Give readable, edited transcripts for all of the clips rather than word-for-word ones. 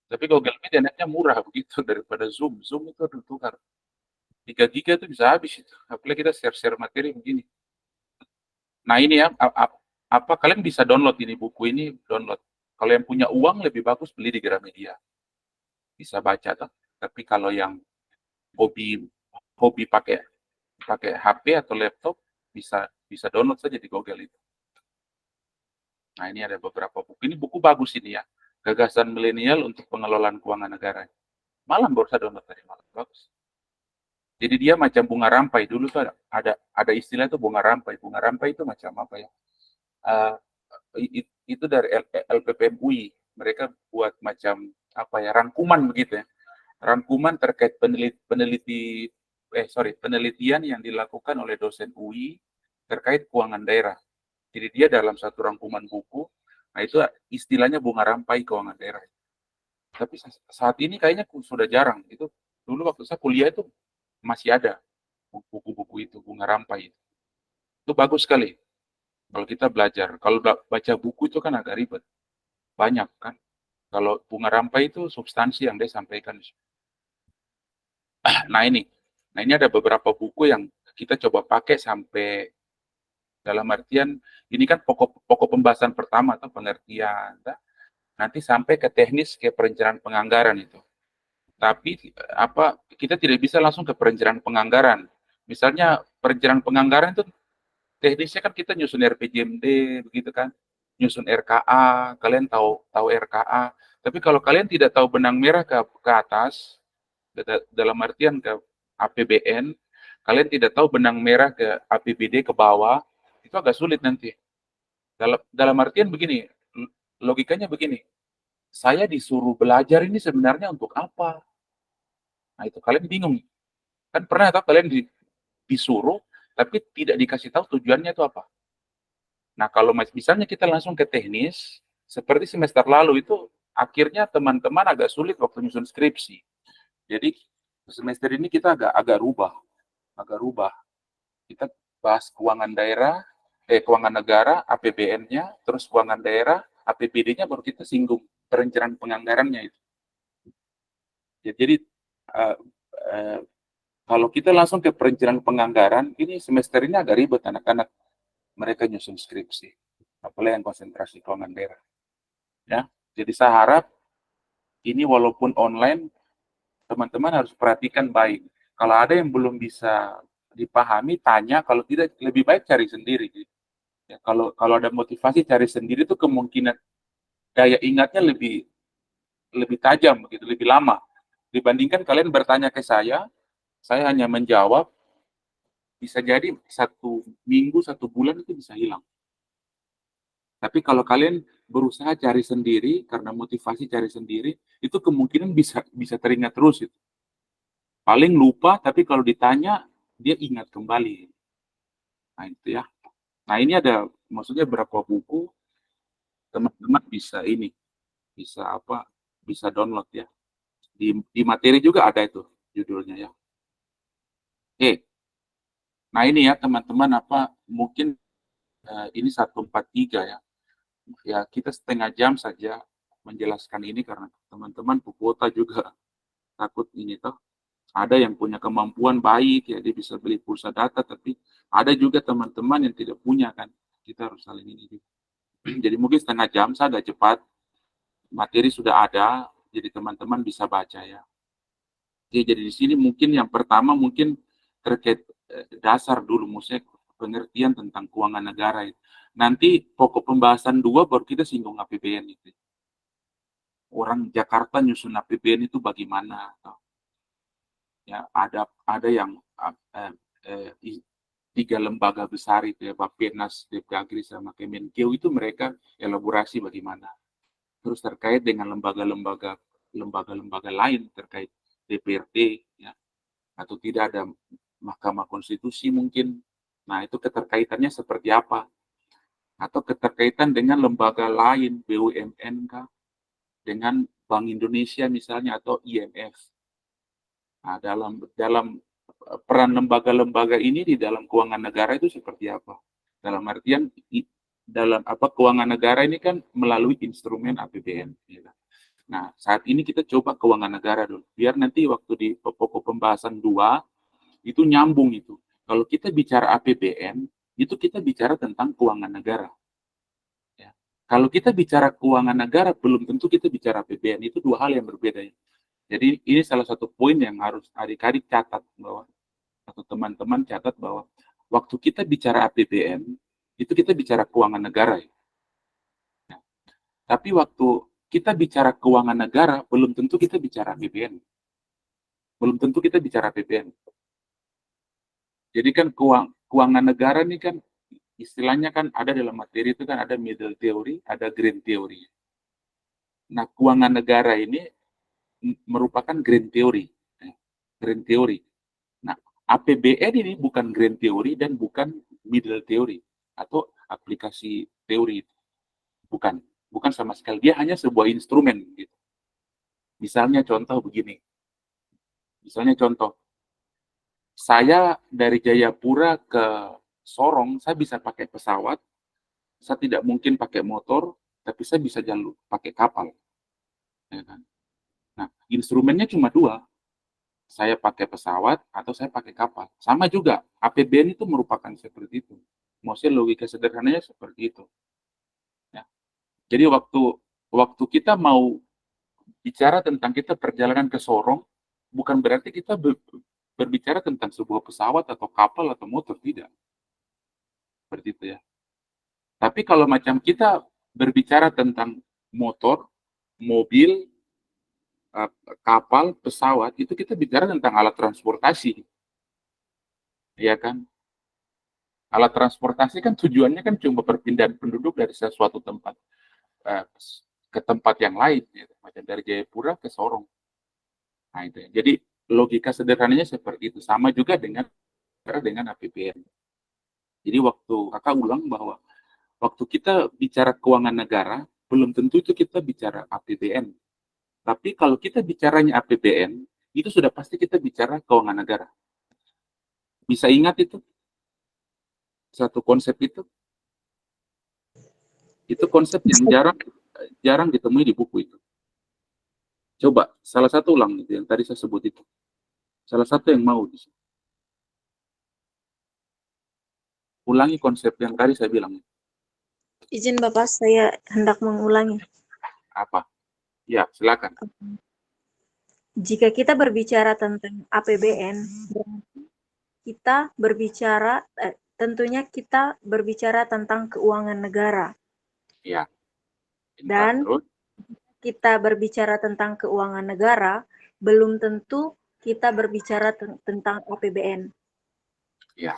Tapi Google Meet enaknya murah begitu daripada Zoom. Zoom itu aduh tukar. 3 giga itu bisa habis itu. Apalagi kita share-share materi begini. Nah ini ya, apa kalian bisa download ini buku ini, download. Kalau yang punya uang lebih bagus beli di Gramedia, bisa baca tuh. Tapi kalau yang hobi hobi pakai pakai HP atau laptop bisa bisa download saja di Google itu. Nah ini ada beberapa buku. Ini buku bagus ini ya. Gagasan milenial untuk pengelolaan keuangan negara. Malam baru saya download tadi malam. Bagus. Jadi dia macam bunga rampai. Dulu tuh ada istilah itu bunga rampai. Bunga rampai itu macam apa ya? Uh, itu dari LPPM UI. Mereka buat macam apa ya, rangkuman begitu ya. Rangkuman terkait penelitian yang dilakukan oleh dosen UI terkait keuangan daerah. Jadi dia dalam satu rangkuman buku, nah itu istilahnya bunga rampai keuangan daerah. Tapi saat ini kayaknya sudah jarang. Itu dulu waktu saya kuliah itu masih ada buku-buku itu, bunga rampai itu. Itu bagus sekali kalau kita belajar. Kalau baca buku itu kan agak ribet, banyak kan. Kalau bunga rampai itu substansi yang dia sampaikan. Nah ini, ada beberapa buku yang kita coba pakai sampai dalam artian ini kan pokok pembahasan pertama atau pengertian, nanti sampai ke teknis ke perencanaan penganggaran itu. Tapi apa kita tidak bisa langsung ke perencanaan penganggaran. Misalnya perencanaan penganggaran itu teknisnya kan kita nyusun RPJMD begitu kan, nyusun RKA, kalian tahu tahu RKA. Tapi kalau kalian tidak tahu benang merah ke atas, dalam artian ke APBN, kalian tidak tahu benang merah ke APBD ke bawah, itu agak sulit nanti. Dalam artian begini, logikanya begini, saya disuruh belajar ini sebenarnya untuk apa? Nah itu kalian bingung. Kan pernah atau kalian disuruh, tapi tidak dikasih tahu tujuannya itu apa? Nah, kalau misalnya kita langsung ke teknis, seperti semester lalu itu, akhirnya teman-teman agak sulit waktu nyusun skripsi. Jadi, semester ini kita agak rubah. Kita bahas keuangan daerah, keuangan negara, APBN-nya, terus keuangan daerah, APBD-nya baru kita singgung perencanaan penganggarannya itu. Ya, jadi, uh, uh, kalau kita langsung ke perencanaan penganggaran, ini semester ini agak ribet anak-anak mereka nyusun skripsi, apalagi yang konsentrasi keuangan daerah. Ya, jadi saya harap ini walaupun online, teman-teman harus perhatikan baik. Kalau ada yang belum bisa dipahami, tanya. Kalau tidak, lebih baik cari sendiri. Ya, kalau ada motivasi cari sendiri itu kemungkinan daya ingatnya lebih lebih tajam, begitu, lebih lama dibandingkan kalian bertanya ke saya hanya menjawab, bisa jadi 1 minggu 1 bulan itu bisa hilang. Tapi kalau kalian berusaha cari sendiri karena motivasi cari sendiri, itu kemungkinan bisa bisa teringat terus itu. Paling lupa, tapi kalau ditanya dia ingat kembali. Nah itu ya. Nah ini ada maksudnya berapa buku teman-teman bisa ini, bisa apa? Bisa download ya. Di materi juga ada itu judulnya ya. Oke. Nah ini ya teman-teman apa mungkin ini 143 ya. Ya kita setengah jam saja menjelaskan ini karena teman-teman kuota juga takut ini toh. Ada yang punya kemampuan baik ya dia bisa beli pulsa data, tapi ada juga teman-teman yang tidak punya kan. Kita harus saling ini juga. Jadi mungkin setengah jam saya agak cepat. Materi sudah ada, jadi teman-teman bisa baca ya. Oke, jadi di sini mungkin yang pertama mungkin terkait dasar dulu, maksudnya pengertian tentang keuangan negara itu. Nanti pokok pembahasan 2 baru kita singgung APBN itu. Orang Jakarta nyusun APBN itu bagaimana? Ya, ada yang eh, eh, 3 lembaga besar itu ya, Bappenas, Depdagri sama Kemenkeu itu mereka elaborasi bagaimana. Terus terkait dengan lembaga-lembaga lain terkait DPRD ya, atau tidak ada Mahkamah Konstitusi mungkin. Nah, itu keterkaitannya seperti apa? Atau keterkaitan dengan lembaga lain, BUMN kah? Dengan Bank Indonesia misalnya atau IMF. Nah, dalam peran lembaga-lembaga ini di dalam keuangan negara itu seperti apa? Dalam artian dalam apa keuangan negara ini kan melalui instrumen APBN. Ya. Nah, saat ini kita coba keuangan negara dulu, biar nanti waktu di pokok pembahasan 2 itu nyambung itu. Kalau kita bicara APBN, itu kita bicara tentang keuangan negara. Ya. Kalau kita bicara keuangan negara, belum tentu kita bicara APBN. Itu dua hal yang berbeda. Ya. Jadi ini salah satu poin yang harus adik-adik catat bahwa atau teman-teman catat bahwa waktu kita bicara APBN, itu kita bicara keuangan negara. Ya. Tapi waktu kita bicara keuangan negara, belum tentu kita bicara APBN. Belum tentu kita bicara APBN. Jadi kan keuangan negara ini kan istilahnya kan ada dalam materi itu kan ada middle theory, ada green theory. Nah, keuangan negara ini merupakan green theory. Green theory. Nah, APBN ini bukan green theory dan bukan middle theory atau aplikasi teori. Bukan. Bukan sama sekali. Dia hanya sebuah instrumen. Gitu. Misalnya contoh begini. Misalnya contoh. Saya dari Jayapura ke Sorong, saya bisa pakai pesawat. Saya tidak mungkin pakai motor, tapi saya bisa jalan pakai kapal. Ya kan? Nah, instrumennya cuma dua. Saya pakai pesawat atau saya pakai kapal. Sama juga, APBN itu merupakan seperti itu. Maksudnya logika sederhananya seperti itu. Ya. Jadi waktu kita mau bicara tentang kita perjalanan ke Sorong, bukan berarti kita berbicara tentang sebuah pesawat atau kapal atau motor, tidak. Seperti itu ya. Tapi kalau macam kita berbicara tentang motor, mobil, kapal, pesawat, itu kita bicara tentang alat transportasi. Iya kan? Alat transportasi kan tujuannya kan cuma perpindahan penduduk dari sesuatu tempat ke tempat yang lain, gitu. Macam dari Jayapura ke Sorong. Nah itu ya. Jadi logika sederhananya seperti itu. Sama juga dengan APBN. Jadi waktu kakak ulang bahwa waktu kita bicara keuangan negara, belum tentu itu kita bicara APBN. Tapi kalau kita bicaranya APBN, itu sudah pasti kita bicara keuangan negara. Bisa ingat itu? Satu konsep itu? Itu konsep yang jarang ditemui di buku itu. Coba, salah satu ulang itu yang tadi saya sebut itu. Salah satu yang mau. Ulangi konsep yang tadi saya bilang. Izin Bapak, saya hendak mengulangi. Apa? Ya, silakan. Jika kita berbicara tentang APBN, kita berbicara, tentunya kita berbicara tentang keuangan negara. Ya. Dan terus kita berbicara tentang keuangan negara, belum tentu kita berbicara tentang APBN. ya,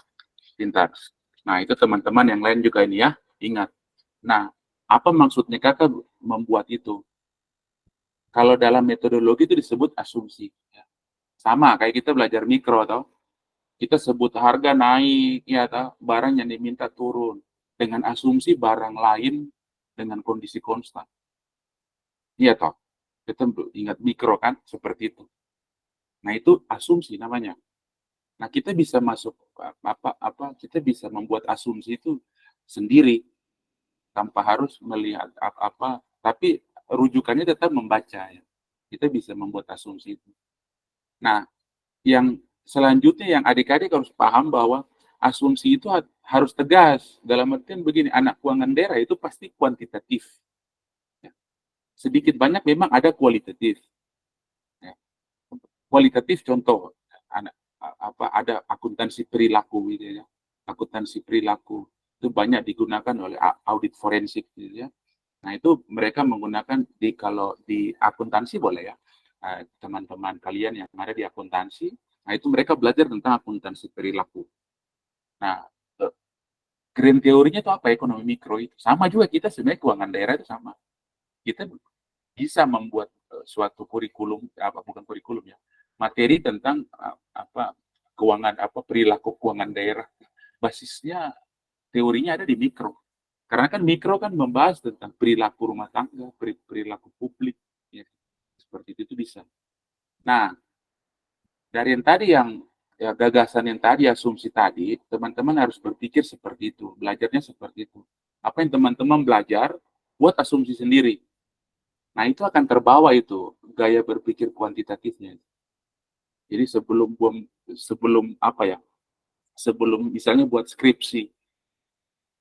pintar. Nah, itu teman-teman yang lain juga ini ya, ingat. Nah, apa maksudnya kakak membuat itu? Kalau dalam metodologi itu disebut asumsi. Ya. Sama kayak kita belajar mikro, atau kita sebut harga naik, ya, atau barang yang diminta turun dengan asumsi barang lain dengan kondisi konstan. Iya toh, kita ingat mikro kan, seperti itu. Nah itu asumsi namanya. Nah kita bisa masuk kita bisa membuat asumsi itu sendiri tanpa harus melihat apa, tapi rujukannya tetap membaca ya. Kita bisa membuat asumsi itu. Nah, yang selanjutnya yang adik-adik harus paham bahwa asumsi itu harus tegas. Dalam artian begini, anak keuangan daerah itu pasti kuantitatif. Ya. Sedikit banyak memang ada kualitatif. Ya. Kualitatif contoh, ada akuntansi perilaku gitu ya. Akuntansi perilaku itu banyak digunakan oleh audit forensik gitu ya. Nah, itu mereka menggunakan kalau di akuntansi boleh ya. Teman-teman kalian yang ada di akuntansi, nah itu mereka belajar tentang akuntansi perilaku. Nah, green teorinya itu apa? Ekonomi mikro itu. Sama juga kita sebenarnya keuangan daerah itu sama. Kita bisa membuat suatu kurikulum, bukan kurikulum ya, materi tentang keuangan perilaku keuangan daerah. Basisnya teorinya ada di mikro. Karena kan mikro kan membahas tentang perilaku rumah tangga, perilaku publik, ya. Seperti itu bisa. Nah, dari yang tadi gagasan yang tadi, asumsi tadi, teman-teman harus berpikir seperti itu, belajarnya seperti itu. Apa yang teman-teman belajar, buat asumsi sendiri. Nah, itu akan terbawa itu gaya berpikir kuantitatifnya. Jadi sebelum apa ya? Sebelum misalnya buat skripsi,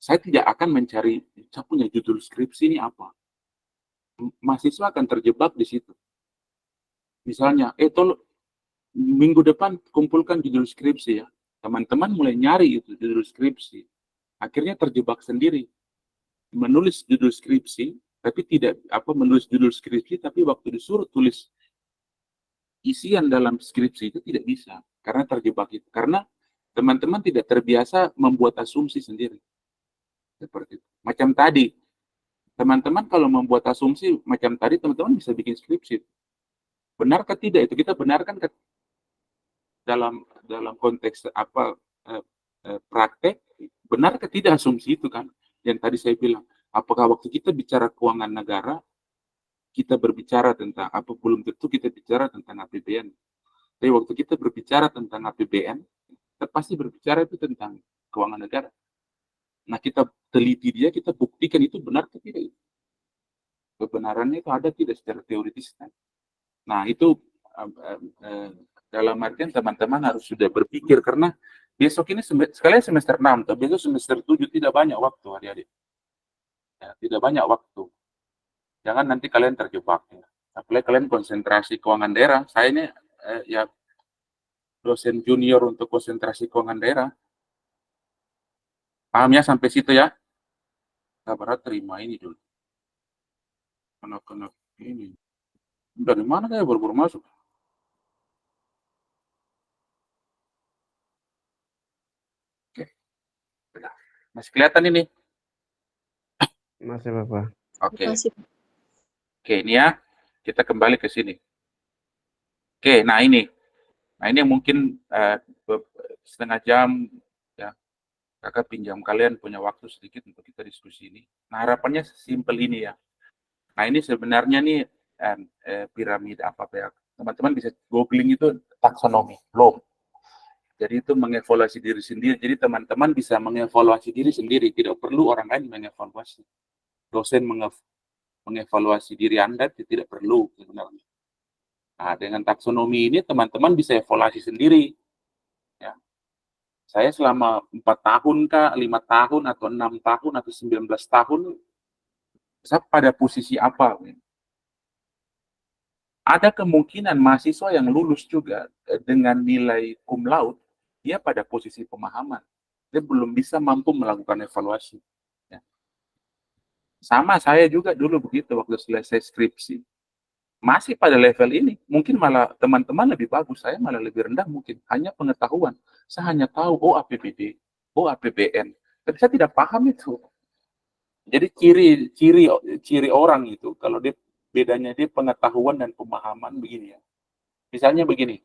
saya tidak akan mencari saya punya judul skripsi ini apa. Mahasiswa akan terjebak di situ. Misalnya, tolong minggu depan kumpulkan judul skripsi ya. Teman-teman mulai nyari itu judul skripsi. Akhirnya terjebak sendiri. Menulis judul skripsi, tapi tidak menulis judul skripsi, tapi waktu disuruh tulis isian dalam skripsi itu tidak bisa karena terjebak itu. Karena teman-teman tidak terbiasa membuat asumsi sendiri. Seperti itu. Macam tadi, teman-teman kalau membuat asumsi macam tadi, teman-teman bisa bikin skripsi. Benarkah tidak itu? Kita benarkan dalam dalam konteks praktek, benarkah tidak asumsi itu kan? Yang tadi saya bilang, apakah waktu kita bicara keuangan negara, kita berbicara tentang belum tentu kita bicara tentang APBN. Tapi waktu kita berbicara tentang APBN, kita pasti berbicara itu tentang keuangan negara. Nah, kita teliti dia, kita buktikan itu benar atau tidak. Kebenarannya itu ada tidak secara teoritis. Kan? Nah, itu dalam artian teman-teman harus sudah berpikir, karena besok ini sekalian semester 6, besok semester 7 tidak banyak waktu adik-adik. Ya, tidak banyak waktu. Jangan nanti kalian terjebak. Ya. Apalagi kalian konsentrasi keuangan daerah. Saya ini ya dosen junior untuk konsentrasi keuangan daerah. Paham ya sampai situ ya? Sabar terima ini dulu. Anak-anak ini. Dari mana saya baru masuk? Oke. Masih kelihatan ini? Masih Bapak. Oke. Oke, ini ya. Kita kembali ke sini. Oke, nah ini yang mungkin setengah jam ya. Kakak pinjam kalian punya waktu sedikit untuk kita diskusi ini. Nah, harapannya simpel ini ya. Nah, ini sebenarnya nih piramida apa ya? Teman-teman bisa googling itu taksonomi, Bloom. Jadi itu mengevaluasi diri sendiri. Jadi teman-teman bisa mengevaluasi diri sendiri, tidak perlu orang lain mengevaluasi. Dosen mengevaluasi diri Anda tidak perlu sebenarnya. Nah, dengan taksonomi ini teman-teman bisa evaluasi sendiri. Ya. Saya selama 4 tahun kah, 5 tahun, atau 6 tahun, atau 19 tahun, saya pada posisi apa? Ada kemungkinan mahasiswa yang lulus juga dengan nilai cum laude, dia pada posisi pemahaman. Dia belum bisa mampu melakukan evaluasi. Ya. Sama saya juga dulu begitu waktu selesai skripsi. Masih pada level ini, mungkin malah teman-teman lebih bagus, saya malah lebih rendah mungkin. Hanya pengetahuan. Saya hanya tahu, APBD, APBN. Tapi saya tidak paham itu. Jadi ciri orang itu, kalau dia bedanya dia pengetahuan dan pemahaman begini ya. Misalnya begini,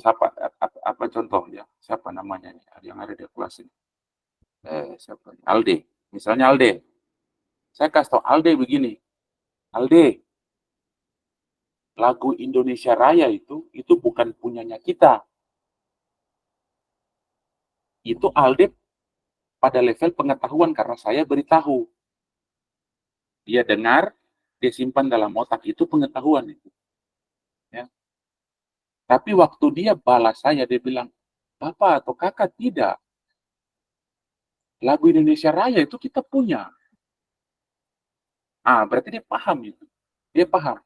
apa contoh ya? Siapa namanya nih? Yang ada di kelas ini? Siapa? Alde. Misalnya Alde. Saya kasih tahu Alde begini. Alde, lagu Indonesia Raya itu bukan punyanya kita. Itu Alde pada level pengetahuan karena saya beritahu. Dia dengar, dia simpan dalam otak, itu pengetahuan itu. Ya. Tapi waktu dia balas saya, dia bilang, Bapak atau Kakak tidak. Lagu Indonesia Raya itu kita punya. Berarti dia paham itu. Dia paham.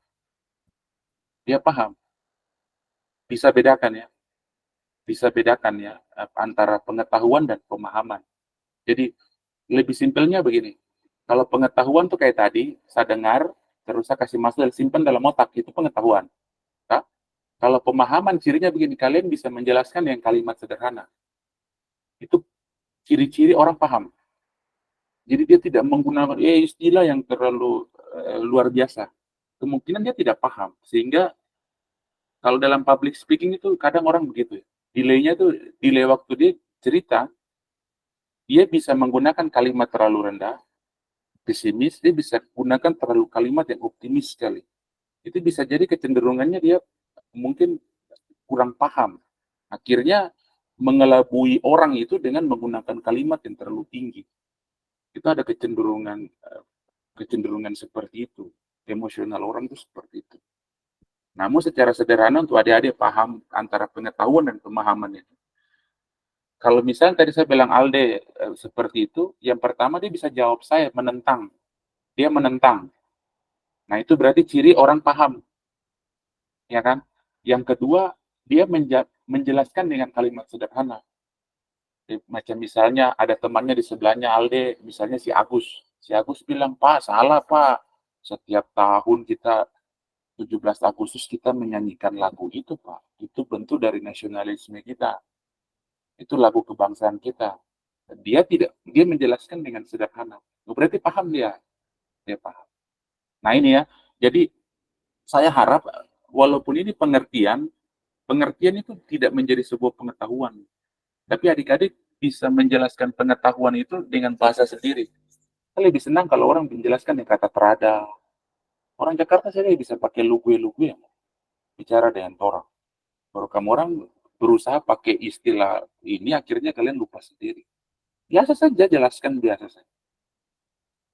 Dia paham. Bisa bedakan ya. Bisa bedakan ya antara pengetahuan dan pemahaman. Jadi lebih simpelnya begini. Kalau pengetahuan tuh kayak tadi, saya dengar, terus saya kasih masuk dan simpan dalam otak, itu pengetahuan. Ya? Kalau pemahaman cirinya begini, kalian bisa menjelaskan yang kalimat sederhana. Itu ciri-ciri orang paham. Jadi dia tidak menggunakan istilah yang terlalu luar biasa. Kemungkinan dia tidak paham. Sehingga kalau dalam public speaking itu kadang orang begitu. Delay-nya itu delay waktu dia cerita, dia bisa menggunakan kalimat terlalu rendah, pesimis, dia bisa gunakan terlalu kalimat yang optimis sekali. Itu bisa jadi kecenderungannya dia mungkin kurang paham. Akhirnya mengelabui orang itu dengan menggunakan kalimat yang terlalu tinggi. Itu ada kecenderungan seperti itu. emosional orang itu seperti itu. Namun secara sederhana untuk adik-adik paham antara pengetahuan dan pemahaman itu. Kalau misalnya tadi saya bilang Alde seperti itu, yang pertama dia bisa jawab saya menentang. Dia menentang. Nah, itu berarti ciri orang paham, ya kan? Yang kedua, dia menjelaskan dengan kalimat sederhana. Macam misalnya ada temannya di sebelahnya Alde, misalnya si Agus. Si Agus bilang, "Pak, salah, Pak. Setiap tahun kita 17 Agustus kita menyanyikan lagu itu, Pak. Itu bentuk dari nasionalisme kita. Itu lagu kebangsaan kita." Dia menjelaskan dengan sederhana. Berarti paham dia paham. Nah ini ya, jadi saya harap walaupun ini pengertian itu tidak menjadi sebuah pengetahuan, tapi adik-adik bisa menjelaskan pengetahuan itu dengan bahasa sendiri. Saya lebih senang kalau orang menjelaskan dengan kata terada. Orang Jakarta saya bisa pakai lugu-lugu ya, bicara dengan orang. Kalau kamu orang berusaha pakai istilah ini, akhirnya kalian lupa sendiri. Biasa saja, jelaskan biasa saja.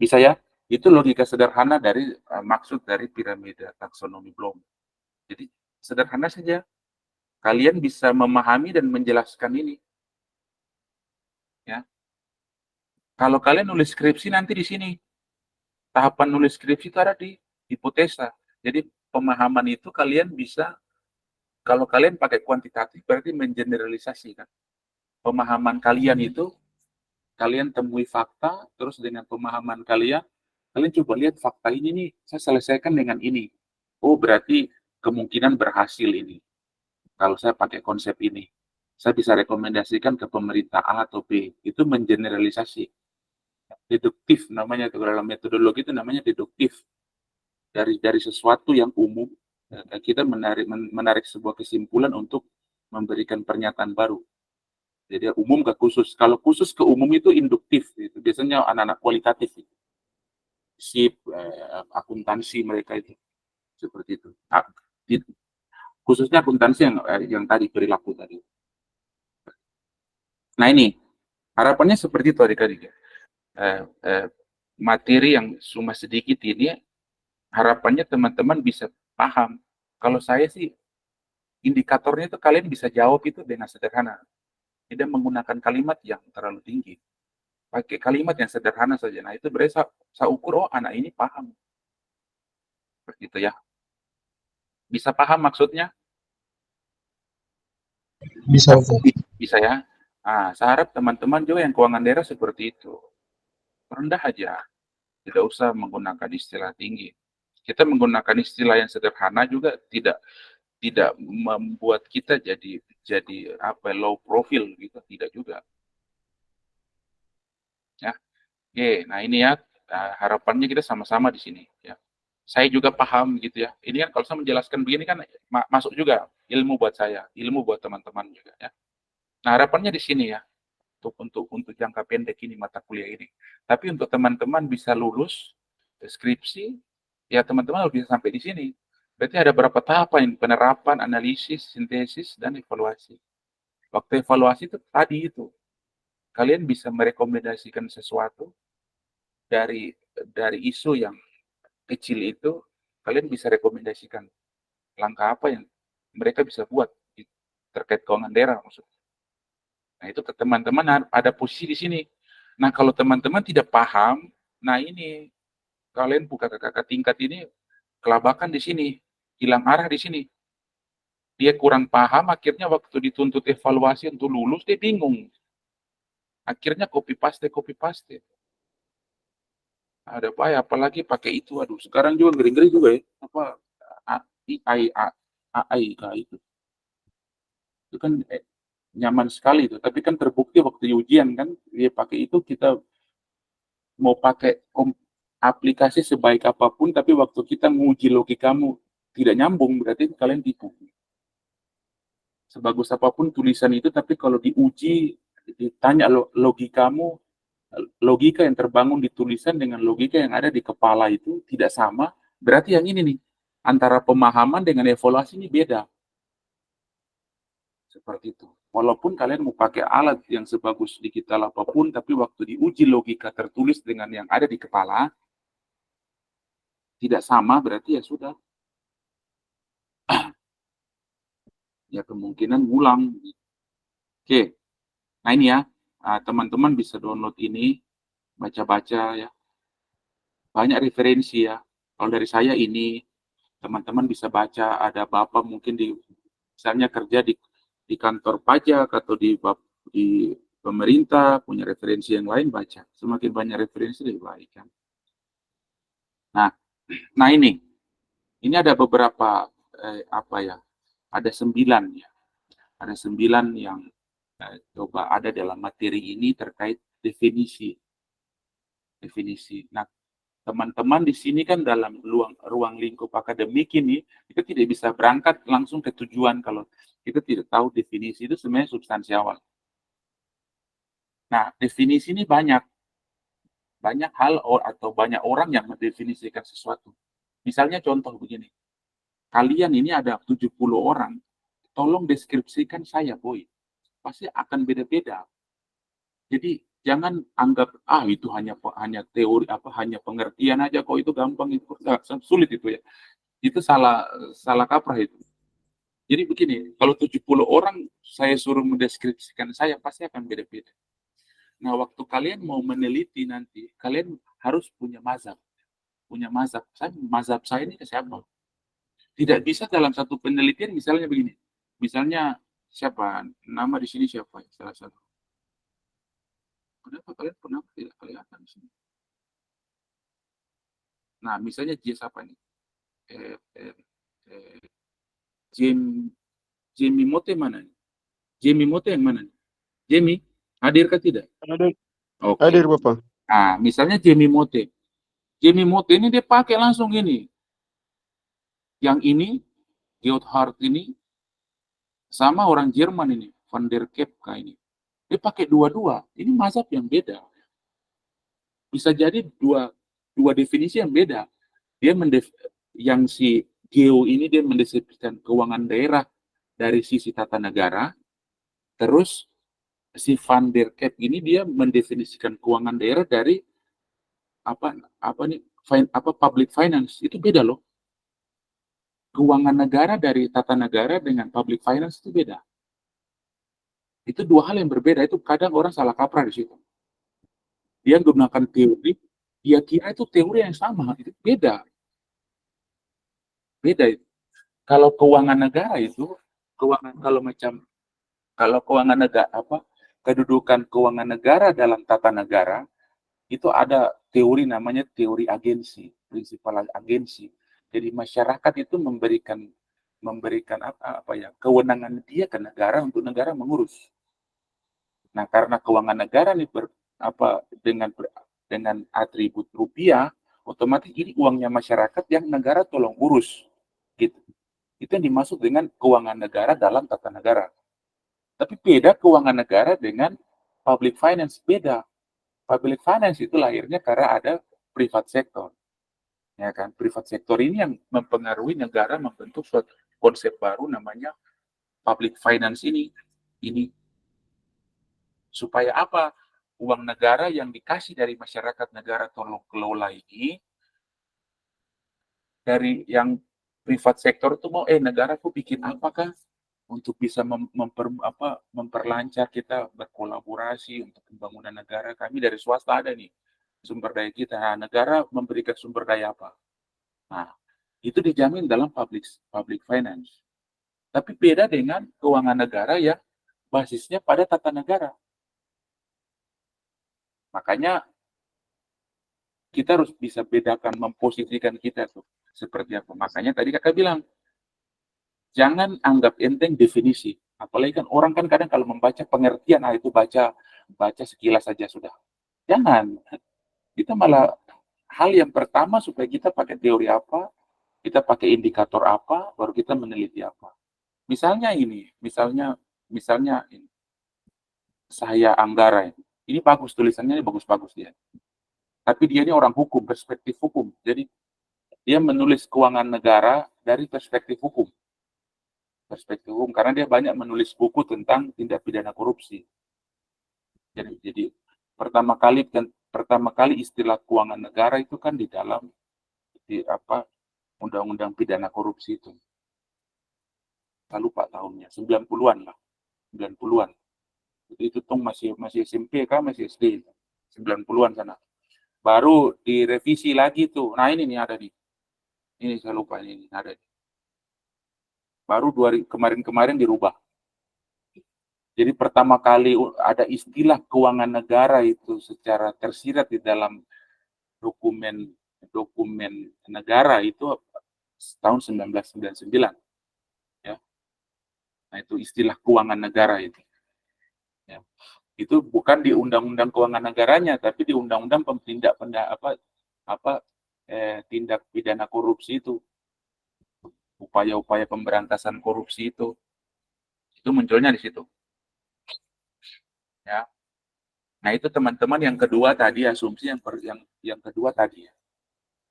Bisa ya? Itu logika sederhana dari maksud dari piramida taksonomi Bloom. Jadi sederhana saja. Kalian bisa memahami dan menjelaskan ini. Ya. Kalau kalian nulis skripsi nanti di sini. Tahapan nulis skripsi itu ada di hipotesa. Jadi pemahaman itu kalian bisa, kalau kalian pakai kuantitatif berarti mengeneralisasi kan. Pemahaman kalian itu kalian temui fakta, terus dengan pemahaman kalian coba lihat fakta ini nih, saya selesaikan dengan ini. Oh, berarti kemungkinan berhasil ini. Kalau saya pakai konsep ini, saya bisa rekomendasikan ke pemerintah A atau B. Itu mengeneralisasi. Deduktif namanya, dalam metodologi itu namanya deduktif. Dari sesuatu yang umum, kita menarik sebuah kesimpulan untuk memberikan pernyataan baru. Jadi umum ke khusus. Kalau khusus ke umum itu induktif. Itu biasanya anak-anak kualitatif. Sip, akuntansi mereka itu. Seperti itu. Khususnya akuntansi yang tadi, perilaku tadi. Nah ini, harapannya seperti itu adik-adik. Materi yang cuma sedikit ini, harapannya teman-teman bisa paham. Kalau saya sih, indikatornya itu kalian bisa jawab itu dengan sederhana. Tidak menggunakan kalimat yang terlalu tinggi. Pakai kalimat yang sederhana saja. Nah itu berarti saya ukur, oh anak ini paham. Begitu ya. Bisa paham maksudnya? Bisa, Pak. Bisa ya. Nah, saya harap teman-teman juga yang keuangan daerah seperti itu. Rendah aja. Tidak usah menggunakan istilah tinggi. Kita menggunakan istilah yang sederhana juga tidak membuat kita jadi low profile gitu, tidak juga. Ya. Oke, nah ini ya harapannya kita sama-sama di sini ya. Saya juga paham gitu ya. Ini kan kalau saya menjelaskan begini kan masuk juga ilmu buat saya, ilmu buat teman-teman juga ya. Nah, harapannya di sini ya. Untuk jangka pendek ini mata kuliah ini. Tapi untuk teman-teman bisa lulus skripsi, ya teman-teman harus bisa sampai di sini. Berarti ada berapa tahapan: penerapan, analisis, sintesis, dan evaluasi. Waktu evaluasi itu tadi itu, kalian bisa merekomendasikan sesuatu dari isu yang kecil itu, kalian bisa rekomendasikan langkah apa yang mereka bisa buat terkait keuangan daerah maksudnya. Nah, itu ke teman-teman ada posisi di sini. Nah, kalau teman-teman tidak paham, nah ini kalian buka kakak tingkat ini kelabakan di sini, hilang arah di sini. Dia kurang paham, akhirnya waktu dituntut evaluasi untuk lulus dia bingung. Akhirnya copy paste. Ada apa ya? Apalagi pakai itu, aduh. Sekarang juga ngeri-ngeri juga ya. Apa AI itu. Itu kan nyaman sekali itu, tapi kan terbukti waktu ujian kan dia pakai itu, kita mau pakai aplikasi sebaik apapun tapi waktu kita menguji logikamu tidak nyambung, berarti kalian tipu. Sebagus apapun tulisan itu, tapi kalau diuji ditanya logikamu, logika yang terbangun di tulisan dengan logika yang ada di kepala itu tidak sama, berarti yang ini nih antara pemahaman dengan evaluasi ini beda. Seperti itu. Walaupun kalian mau pakai alat yang sebagus digital apapun, tapi waktu diuji logika tertulis dengan yang ada di kepala, tidak sama berarti ya sudah, ya kemungkinan ngulang. Oke, nah ini ya, teman-teman bisa download ini, baca-baca ya, banyak referensi ya. Kalau dari saya ini, teman-teman bisa baca, ada bapak mungkin di misalnya kerja di kantor pajak atau di pemerintah punya referensi yang lain, baca. Semakin banyak referensi lebih baik kan. Nah, nah ini ada beberapa apa ya? Ada 9 ya. Ada 9 yang coba ada dalam materi ini terkait definisi. Definisi. Nah, teman-teman di sini kan dalam ruang lingkup akademik ini, kita tidak bisa berangkat langsung ke tujuan kalau kita tidak tahu definisi itu sebenarnya substansi awal. Nah, definisi ini banyak hal atau banyak orang yang mendefinisikan sesuatu. Misalnya contoh begini, kalian ini ada 70 orang, tolong deskripsikan saya, boy. Pasti akan beda-beda. Jadi jangan anggap itu hanya teori hanya pengertian aja kok, itu gampang, itu sulit itu ya. Itu salah kaprah itu. Jadi begini, kalau 70 orang saya suruh mendeskripsikan saya pasti akan beda-beda. Nah, waktu kalian mau meneliti nanti, kalian harus punya mazhab. Punya mazhab. Mazhab saya ini ke siapa? Tidak bisa dalam satu penelitian misalnya begini. Misalnya siapa? Nama di sini siapa? Salah satu. Kenapa kalian tidak kelihatan di sini? Nah, misalnya siapa nih? Jamie Mote mana nih? Jamie Mote yang mana nih? Jamie, hadir kah tidak? Hadir, Oke. hadir Bapak. Nah, misalnya Jamie Mote. Jamie Mote ini dia pakai langsung ini. Yang ini, Gotthard ini, sama orang Jerman ini, Van der Kepka ini. Dia pakai dua-dua. Ini mazhab yang beda. Bisa jadi dua definisi yang beda. Dia yang si Geo ini dia mendeskripsikan keuangan daerah dari sisi tata negara, terus si Van der Kep ini dia mendefinisikan keuangan daerah dari public finance. Itu beda loh. Keuangan negara dari tata negara dengan public finance itu beda. Itu dua hal yang berbeda. Itu kadang orang salah kaprah di situ. Dia menggunakan teori, dia kira itu teori yang sama. Itu beda. Beda itu. Kalau keuangan negara itu, kalau keuangan negara kedudukan keuangan negara dalam tata negara itu ada teori namanya teori agensi, prinsipal agensi. Jadi masyarakat itu memberikan kewenangan dia ke negara untuk negara mengurus. Nah, karena keuangan negara ini dengan atribut rupiah, otomatis ini uangnya masyarakat yang negara tolong urus. Gitu. Itu yang dimaksud dengan keuangan negara dalam tata negara. Tapi beda keuangan negara dengan public finance, beda. Public finance itu lahirnya karena ada private sector. Ya kan? Private sector ini yang mempengaruhi negara membentuk suatu konsep baru namanya public finance ini. Supaya apa? Uang negara yang dikasih dari masyarakat negara tolong kelola ini dari yang private sector itu mau negara tuh bikin apakah untuk bisa memperlancar kita berkolaborasi untuk pembangunan negara. Kami dari swasta ada nih sumber daya kita. Nah, negara memberikan sumber daya apa? Nah, itu dijamin dalam public finance. Tapi beda dengan keuangan negara yang basisnya pada tata negara. Makanya kita harus bisa bedakan, memposisikan kita tuh seperti apa. Makanya tadi kakak bilang, jangan anggap enteng definisi. Apalagi kan orang kan kadang kalau membaca pengertian, itu baca sekilas saja sudah. Jangan. Kita malah hal yang pertama supaya kita pakai teori apa, kita pakai indikator apa, baru kita meneliti apa. Misalnya ini, saya Anggara ini bagus tulisannya, ini bagus-bagus dia. Tapi dia ini orang hukum, perspektif hukum. Jadi dia menulis keuangan negara dari perspektif hukum. Perspektif hukum, karena dia banyak menulis buku tentang tindak pidana korupsi. Jadi pertama kali istilah keuangan negara itu kan di dalam undang-undang pidana korupsi itu. Saya lupa tahunnya, 90-an lah, 90-an. Itu tuh masih SMP kan, masih SD, 90-an sana. Baru direvisi lagi tuh. Nah ini nih ada nih. Ini saya lupa ini ada. Baru kemarin-kemarin dirubah. Jadi pertama kali ada istilah keuangan negara itu secara tersirat di dalam dokumen negara itu tahun 1999. Ya. Nah itu istilah keuangan negara itu. Ya. Itu bukan di undang-undang keuangan negaranya, tapi di undang-undang tindak pidana korupsi itu, upaya-upaya pemberantasan korupsi itu munculnya di situ. Ya. Nah itu teman-teman yang kedua tadi, asumsi yang kedua tadi ya.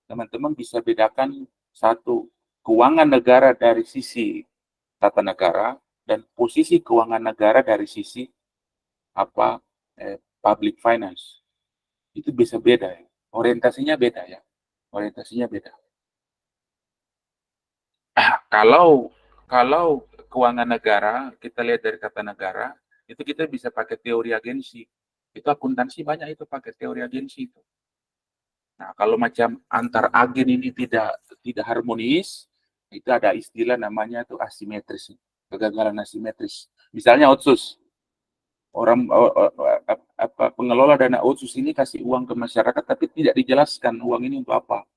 Teman-teman bisa bedakan satu, keuangan negara dari sisi tata negara dan posisi keuangan negara dari sisi public finance. Itu bisa beda ya. Orientasinya beda ya. Orientasinya beda. Kalau keuangan negara, kita lihat dari tata negara, itu kita bisa pakai teori agensi. Itu akuntansi banyak itu pakai teori agensi itu. Nah, kalau macam antar agen ini tidak harmonis, itu ada istilah namanya tuh asimetris, kegagalan asimetris. Misalnya otsus, orang pengelola dana otsus ini kasih uang ke masyarakat tapi tidak dijelaskan uang ini untuk apa.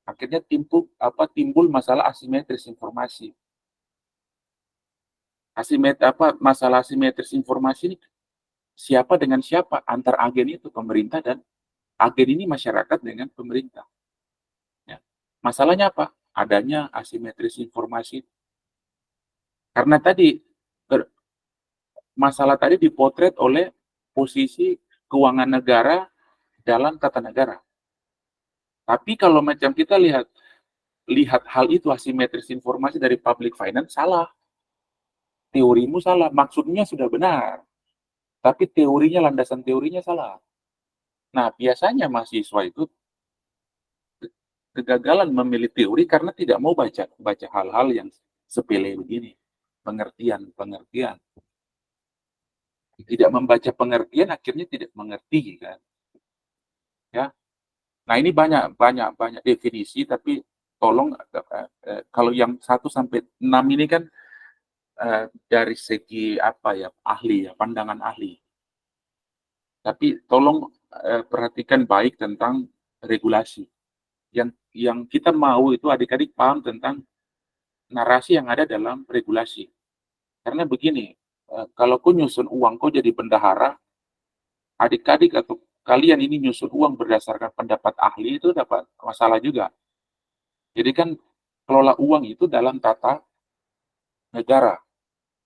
Akhirnya timbul masalah asimetris informasi. Masalah asimetris informasi ini siapa dengan siapa, antar agen itu pemerintah dan agen ini masyarakat dengan pemerintah. Ya. Masalahnya apa? Adanya asimetris informasi. Karena tadi masalah tadi dipotret oleh posisi keuangan negara dalam tata negara. Tapi kalau macam kita lihat hal itu asimetris informasi dari public finance, salah. Teorimu salah, maksudnya sudah benar. Tapi teorinya, landasan teorinya salah. Nah, biasanya mahasiswa itu kegagalan memilih teori karena tidak mau baca hal-hal yang sepele begini. Pengertian. Tidak membaca pengertian, akhirnya tidak mengerti kan. Ya. Nah, ini banyak definisi, tapi tolong kalau yang 1 sampai 6 ini kan dari segi ahli ya, pandangan ahli. Tapi tolong perhatikan baik tentang regulasi. Yang kita mau itu adik-adik paham tentang narasi yang ada dalam regulasi. Karena begini, kalau kau nyusun uang, kau jadi bendahara, adik-adik atau kalian ini nyusun uang berdasarkan pendapat ahli itu dapat masalah juga. Jadi kan kelola uang itu dalam tata negara.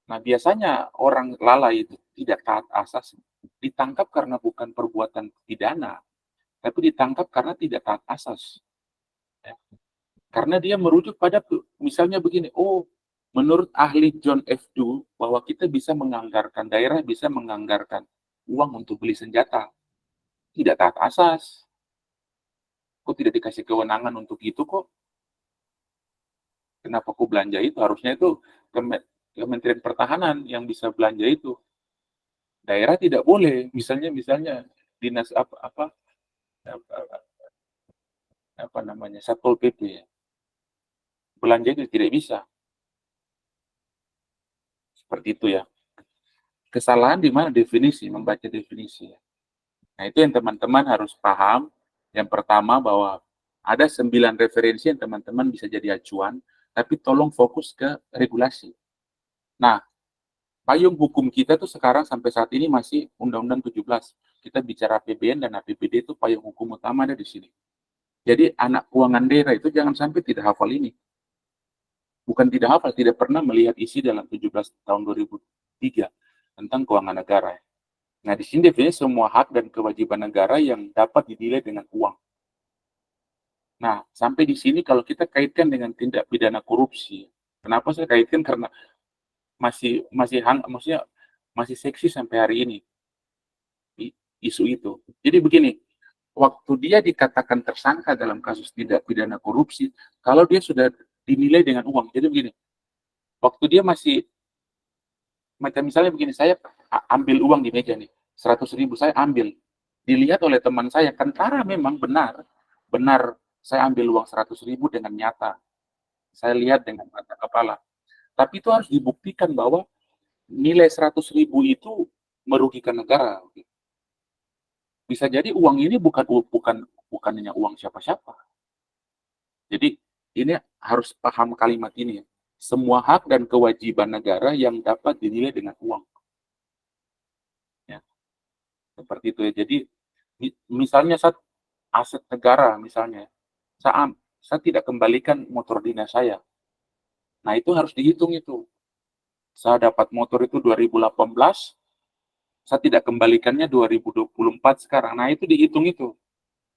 Nah, biasanya orang lalai itu tidak taat asas, ditangkap karena bukan perbuatan pidana, tapi ditangkap karena tidak taat asas. Ya. Karena dia merujuk pada, misalnya begini, menurut ahli John F. Doe, bahwa kita bisa menganggarkan, daerah bisa menganggarkan uang untuk beli senjata. Tidak taat asas. Kok tidak dikasih kewenangan untuk itu kok? Kenapa kok belanja itu? Harusnya itu Kementerian Pertahanan yang bisa belanja itu. Daerah tidak boleh, misalnya dinas Satpol PP ya. Belanja itu tidak bisa. Seperti itu ya. Kesalahan di mana definisi, membaca definisi ya. Nah, itu yang teman-teman harus paham. Yang pertama bahwa ada 9 referensi yang teman-teman bisa jadi acuan, tapi tolong fokus ke regulasi. Nah, payung hukum kita tuh sekarang sampai saat ini masih Undang-Undang 17. Kita bicara APBN dan APBD itu payung hukum utama ada di sini. Jadi anak keuangan daerah itu jangan sampai tidak hafal ini. Bukan tidak hafal, tidak pernah melihat isi dalam 17 tahun 2003 tentang keuangan negara. Nah, di sini definisi semua hak dan kewajiban negara yang dapat dinilai dengan uang. Nah, sampai di sini kalau kita kaitkan dengan tindak pidana korupsi, kenapa saya kaitkan? Karena masih seksi sampai hari ini isu itu. Jadi begini, waktu dia dikatakan tersangka dalam kasus tidak pidana korupsi, kalau dia sudah dinilai dengan uang. Jadi begini, waktu dia masih, macam misalnya begini, saya ambil uang di meja nih, 100.000 saya ambil. Dilihat oleh teman saya, kentara memang benar, benar saya ambil uang 100.000 dengan nyata. Saya lihat dengan mata kepala. Tapi itu harus dibuktikan bahwa nilai 100.000 itu merugikan negara. Bisa jadi uang ini bukan hanya uang siapa-siapa. Jadi ini harus paham kalimat ini ya. Semua hak dan kewajiban negara yang dapat dinilai dengan uang. Ya, seperti itu ya. Jadi misalnya saat aset negara misalnya, saya tidak kembalikan motor dinas saya. Nah itu harus dihitung itu. Saya dapat motor itu 2018, saya tidak kembalikannya 2024 sekarang. Nah itu dihitung itu.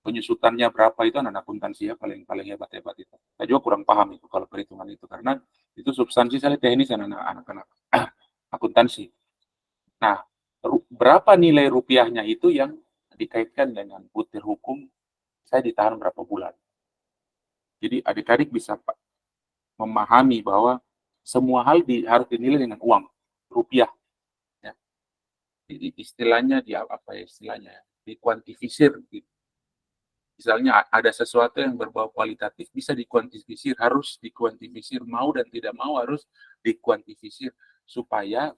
Penyusutannya berapa itu anak akuntansi ya, paling paling hebat-hebat itu. Saya juga kurang paham itu kalau perhitungan itu, karena itu substansi saya teknis anak-anak akuntansi. Nah, berapa nilai rupiahnya itu yang dikaitkan dengan butir hukum, saya ditahan berapa bulan. Jadi adik-adik bisa memahami bahwa semua hal harus dinilai dengan uang, rupiah. Ya. Istilahnya apa ya istilahnya, dikuantifisir. Gitu. Misalnya ada sesuatu yang berbau kualitatif bisa dikuantifisir, harus dikuantifisir, mau dan tidak mau harus dikuantifisir supaya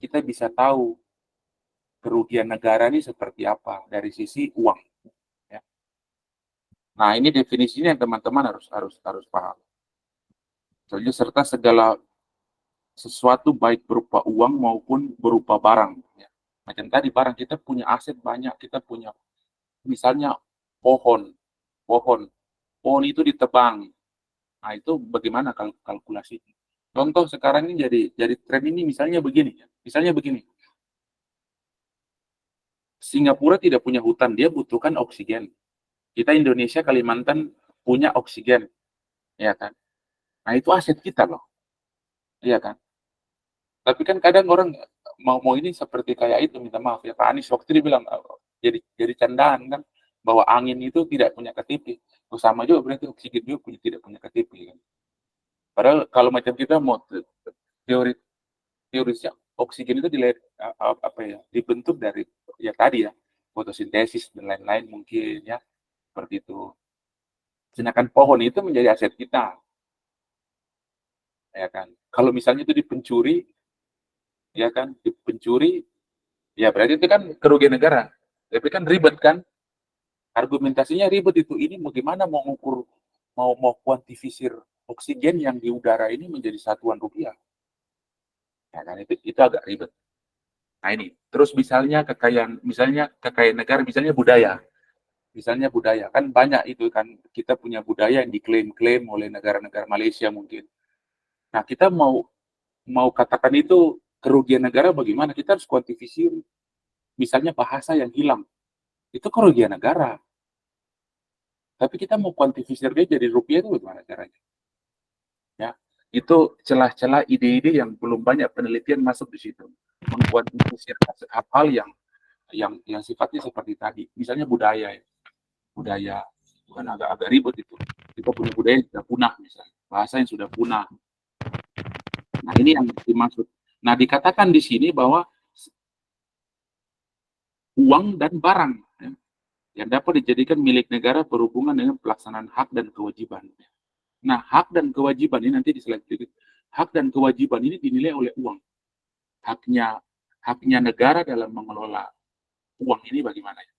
kita bisa tahu kerugian negara ini seperti apa dari sisi uang. Ya. Nah ini definisinya yang teman-teman harus paham. Soalnya serta segala sesuatu baik berupa uang maupun berupa barang. Ya. Macam tadi barang kita punya aset banyak, kita punya misalnya pohon, pohon, pohon itu ditebang. Nah itu bagaimana kalkulasinya? Contoh sekarang ini jadi tren ini misalnya begini, misalnya begini. Singapura tidak punya hutan, dia butuhkan oksigen. Kita Indonesia, Kalimantan punya oksigen, ya kan? Nah itu aset kita loh, iya kan? Tapi kan kadang orang mau ini seperti kayak itu, minta maaf ya Pak Anies waktu dia bilang jadi candaan kan bahwa angin itu tidak punya KTP. Oh, sama juga berarti oksigen juga tidak punya KTP kan. Padahal kalau macam kita mau teori teorisnya oksigen itu apa ya dibentuk dari ya tadi ya fotosintesis dan lain-lain mungkin ya seperti itu. Sedangkan pohon itu menjadi aset kita, ya kan. Kalau misalnya itu dipencuri, ya kan, dipencuri, ya berarti itu kan kerugian negara. Tapi kan ribet kan, argumentasinya ribet itu. Ini bagaimana mau ngukur, mau kuantifisir oksigen yang di udara ini menjadi satuan rupiah. Ya kan itu agak ribet. Nah ini, terus misalnya kekayaan negara, misalnya budaya. Misalnya budaya, kan banyak itu kan, kita punya budaya yang diklaim-klaim oleh negara-negara Malaysia mungkin. Nah, kita mau katakan itu kerugian negara bagaimana? Kita harus kuantifisir. Misalnya bahasa yang hilang, itu kerugian negara. Tapi kita mau kuantifisir dia jadi rupiah itu bagaimana caranya? Ya, itu celah-celah ide-ide yang belum banyak penelitian masuk di situ. Mengkuantifisir hal-hal yang sifatnya seperti tadi. Misalnya budaya, ya. Budaya bukan agak ribet itu. Kita punya budaya yang sudah punah misalnya, bahasa yang sudah punah. Nah ini yang dimaksud. Nah dikatakan di sini bahwa uang dan barang ya, yang dapat dijadikan milik negara berhubungan dengan pelaksanaan hak dan kewajiban. Nah hak dan kewajiban ini nanti diselanjutkan. Hak dan kewajiban ini dinilai oleh uang. Haknya negara dalam mengelola uang ini bagaimana ya?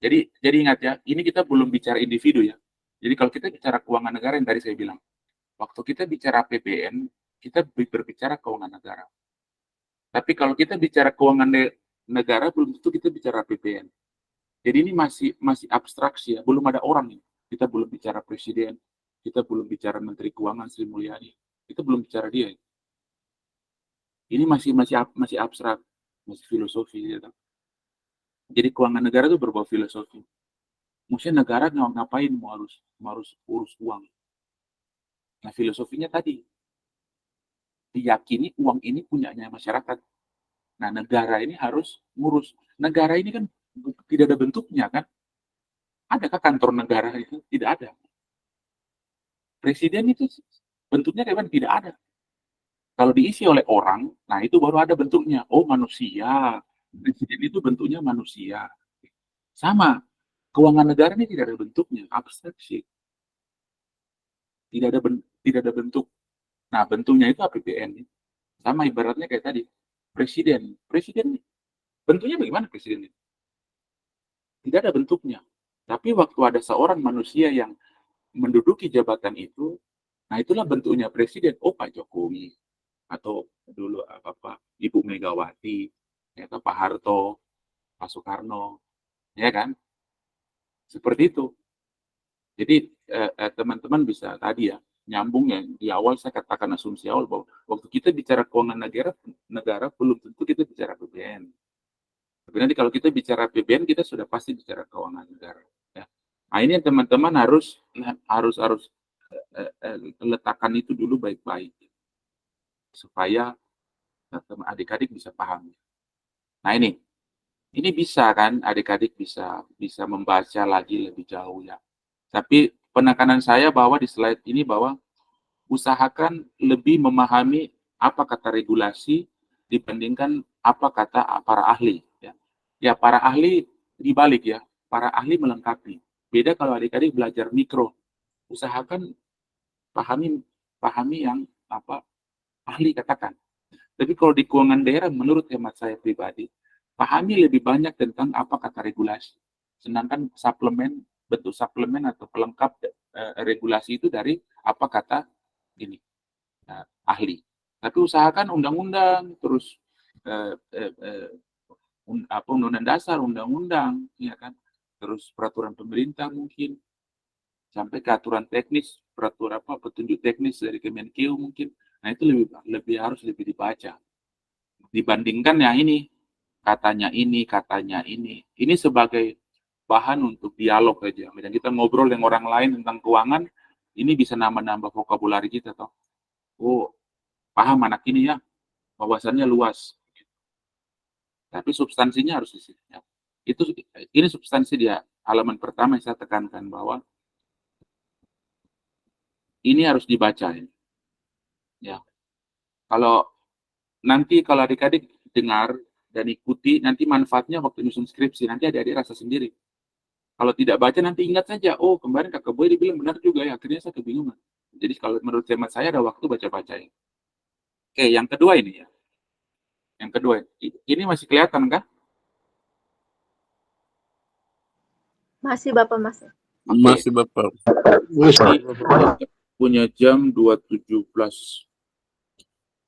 Jadi ingat ya, ini kita belum bicara individu ya. Jadi kalau kita bicara keuangan negara yang tadi saya bilang, waktu kita bicara APBN, kita berbicara keuangan negara. Tapi kalau kita bicara keuangan negara, belum tentu kita bicara APBN. Jadi ini masih abstraksi ya, belum ada orang ini. Kita belum bicara presiden, kita belum bicara Menteri Keuangan Sri Mulyani, kita belum bicara dia. Ini masih abstrak, masih filosofi. Ya. Jadi keuangan negara itu berbau filosofi. Maksudnya negara ngapain mau harus urus uang. Nah filosofinya tadi diyakini uang ini punyanya masyarakat. Nah negara ini harus ngurus. Negara ini kan tidak ada bentuknya kan. Adakah kantor negara itu? Tidak ada. Presiden itu bentuknya kayak mana? Tidak ada. Kalau diisi oleh orang, nah itu baru ada bentuknya. Oh, manusia. Presiden itu bentuknya manusia. Sama, keuangan negara ini tidak ada bentuknya, abstraksi. Tidak ada bentuk. Nah, bentuknya itu APBN. Sama ibaratnya kayak tadi, presiden. Presiden bentuknya bagaimana presiden itu? Tidak ada bentuknya. Tapi waktu ada seorang manusia yang menduduki jabatan itu, nah itulah bentuknya presiden. Oh, Pak Jokowi, atau dulu apa Ibu Megawati, atau Pak Harto, Pak Soekarno, ya kan? Seperti itu. Jadi teman-teman bisa tadi ya nyambung ya di awal saya katakan asumsi awal bahwa waktu kita bicara keuangan negara belum tentu kita bicara APBN. Tapi nanti kalau kita bicara APBN kita sudah pasti bicara keuangan negara. Ya. Nah ini teman-teman harus letakkan itu dulu baik-baik supaya adik-adik bisa paham. Nah ini bisa kan adik-adik bisa membaca lagi lebih jauh ya. Tapi penekanan saya bahwa di slide ini bahwa usahakan lebih memahami apa kata regulasi dibandingkan apa kata para ahli. Ya, ya para ahli dibalik ya, para ahli melengkapi. Beda kalau adik-adik belajar mikro, usahakan pahami pahami yang apa ahli katakan. Tapi kalau di keuangan daerah, menurut hemat saya pribadi, pahami lebih banyak tentang apa kata regulasi. Sedangkan bentuk suplemen atau pelengkap regulasi itu dari apa kata ini ahli. Tapi usahakan undang-undang, terus undang-undang dasar, undang-undang, ya kan, terus peraturan pemerintah mungkin, sampai ke aturan teknis, peraturan petunjuk teknis dari Kemenkeu mungkin. Nah itu harus lebih dibaca dibandingkan yang ini katanya ini sebagai bahan untuk dialog aja. Dan kita ngobrol dengan orang lain tentang keuangan, ini bisa nambah-nambah vokabulari kita toh. Oh, paham anak ini ya, wawasannya luas. Tapi substansinya harus di sini. Ya. Ini substansi dia. Halaman pertama yang saya tekankan bahwa ini harus dibaca ya. Ya. Kalau kalau adik-adik dengar dan ikuti, nanti manfaatnya waktu nyusun skripsi, nanti adik-adik rasa sendiri. Kalau tidak baca nanti ingat saja, oh kemarin kakak Boy dibilang benar juga ya, akhirnya saya kebingungan. Jadi kalau menurut hemat saya ada waktu baca-baca ya. Oke, yang kedua ini ya. Yang kedua, ini masih kelihatan kan? Masih Bapak, masih. Oke. Masih Bapak. Jadi punya jam 2.17.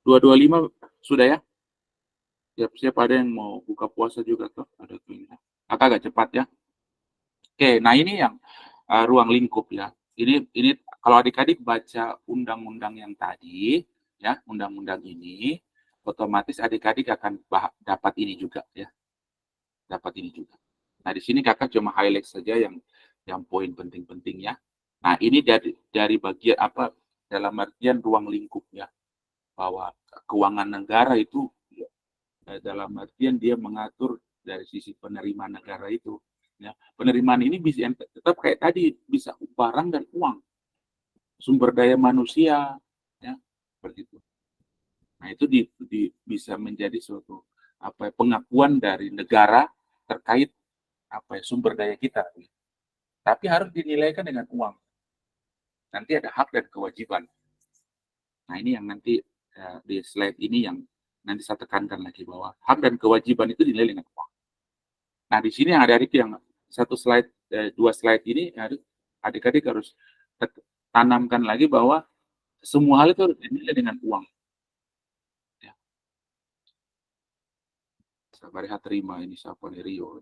2.25 sudah ya? Siap-siap ada yang mau buka puasa juga tuh. Ada tuh ini. Kakak agak cepat ya. Oke, nah ini yang ruang lingkup ya. Ini kalau adik-adik baca undang-undang yang tadi, ya undang-undang ini, otomatis adik-adik akan dapat ini juga ya, dapat ini juga. Nah di sini kakak cuma highlight saja yang poin penting-penting ya. Nah ini dari bagian apa dalam artian ruang lingkupnya bahwa keuangan negara itu ya, dalam artian dia mengatur dari sisi penerima negara itu. Ya, penerimaan ini bisa tetap kayak tadi bisa barang dan uang, sumber daya manusia, ya seperti itu. Nah itu bisa menjadi suatu pengakuan dari negara terkait sumber daya kita. Tapi harus dinilaikan dengan uang. Nanti ada hak dan kewajiban. Nah ini yang nanti di slide ini yang nanti saya tekankan lagi bahwa hak dan kewajiban itu dinilai dengan uang. Nah di sini yang adik-adik yang dua slide ini adik-adik harus tanamkan lagi bahwa semua hal itu harus dinilai dengan uang. Ya. Sabari terima ini siapa nih Rio.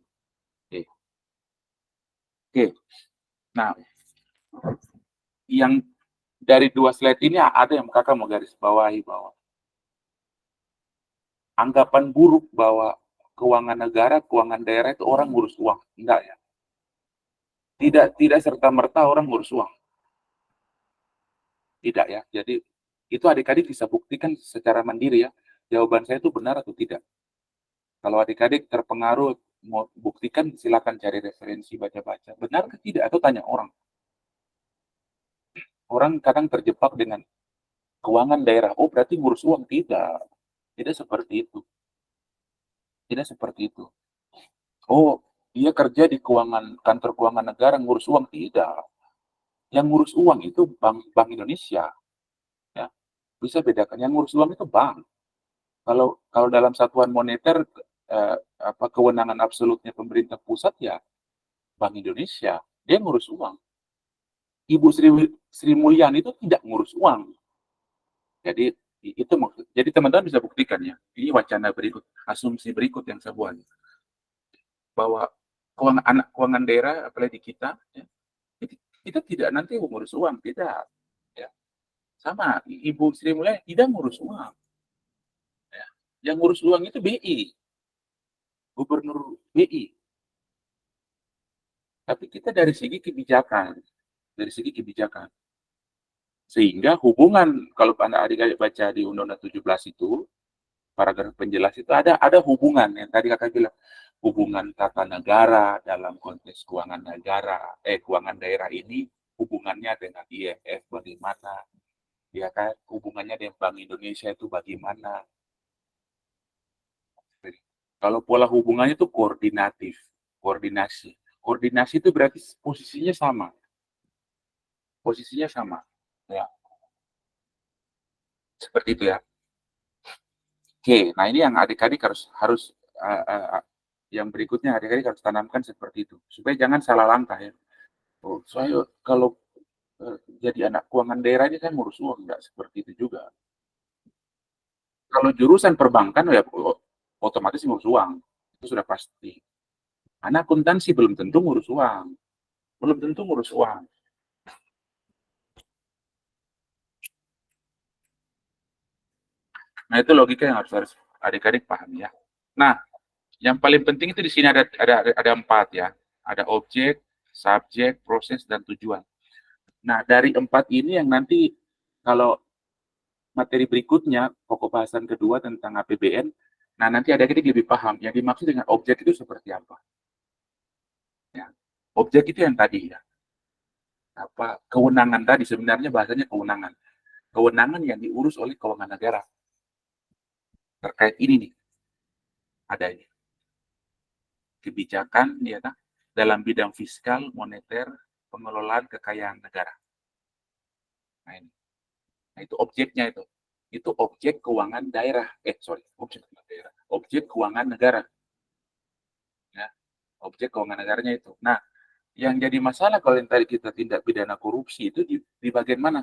Oke. Oke. Nah, yang dari dua slide ini ada yang kakak mau garis bawahi bahwa anggapan buruk bahwa keuangan negara, keuangan daerah itu orang ngurus uang. Enggak ya. Tidak serta-merta orang ngurus uang. Tidak ya. Jadi itu adik-adik bisa buktikan secara mandiri ya. Jawaban saya itu benar atau tidak. Kalau adik-adik terpengaruh mau buktikan silakan cari referensi, baca-baca. Benar ke tidak? Atau tanya orang. Orang kadang terjebak dengan keuangan daerah. Oh, berarti ngurus uang. Tidak. Tidak seperti itu. Tidak seperti itu. Oh, dia kerja di kantor keuangan negara ngurus uang. Tidak. Yang ngurus uang itu Bank Indonesia. Ya. Bisa bedakan. Yang ngurus uang itu bank. Kalau dalam satuan moneter kewenangan absolutnya pemerintah pusat ya Bank Indonesia. Dia ngurus uang. Ibu Sri Mulyani itu tidak ngurus uang. Jadi itu maksud. Jadi teman-teman bisa buktikan ya. Ini wacana berikut, asumsi berikut yang saya buat bahwa keuangan daerah apalagi kita ya, kita tidak nanti mengurus uang, tidak. Ya. Sama Ibu Sri Mulyani tidak ngurus uang. Ya. Yang ngurus uang itu BI, Gubernur BI. Tapi kita dari segi kebijakan, sehingga hubungan kalau Anda adik-adik baca di Undang-Undang 17 itu paragraf penjelas itu ada hubungan yang tadi kakak bilang hubungan tata negara dalam konteks keuangan negara keuangan daerah ini hubungannya dengan IMF bagaimana ya kan hubungannya dengan Bank Indonesia itu bagaimana kalau pola hubungannya itu koordinasi itu berarti posisinya sama ya seperti itu ya. Oke, nah ini yang adik-adik harus yang berikutnya adik-adik harus tanamkan seperti itu supaya jangan salah langkah ya. Oh, saya kalau jadi anak keuangan daerah ini kan ngurus uang nggak seperti itu juga. Kalau jurusan perbankan ya otomatis ngurus uang itu sudah pasti. Anak akuntansi belum tentu ngurus uang, belum tentu ngurus uang. Nah itu logika yang harus adik-adik paham ya. Nah yang paling penting itu di sini ada 4 ya. Ada objek, subjek, proses, dan tujuan. Nah, dari 4 ini yang nanti kalau materi berikutnya, pokok bahasan kedua tentang APBN, nah nanti adik-adik lebih paham yang dimaksud dengan objek itu seperti apa. Ya. Objek itu yang tadi ya. Kewenangan tadi sebenarnya bahasanya kewenangan. Kewenangan yang diurus oleh keuangan negara. Terkait ini nih. Ada ini. Kebijakan ya kan dalam bidang fiskal, moneter, pengelolaan kekayaan negara. Nah, ini. Nah, itu objeknya itu. Itu objek keuangan daerah. Objek keuangan negara. Ya, objek keuangan negaranya itu. Nah, yang jadi masalah kalau yang tadi kita tindak pidana korupsi itu di bagian mana?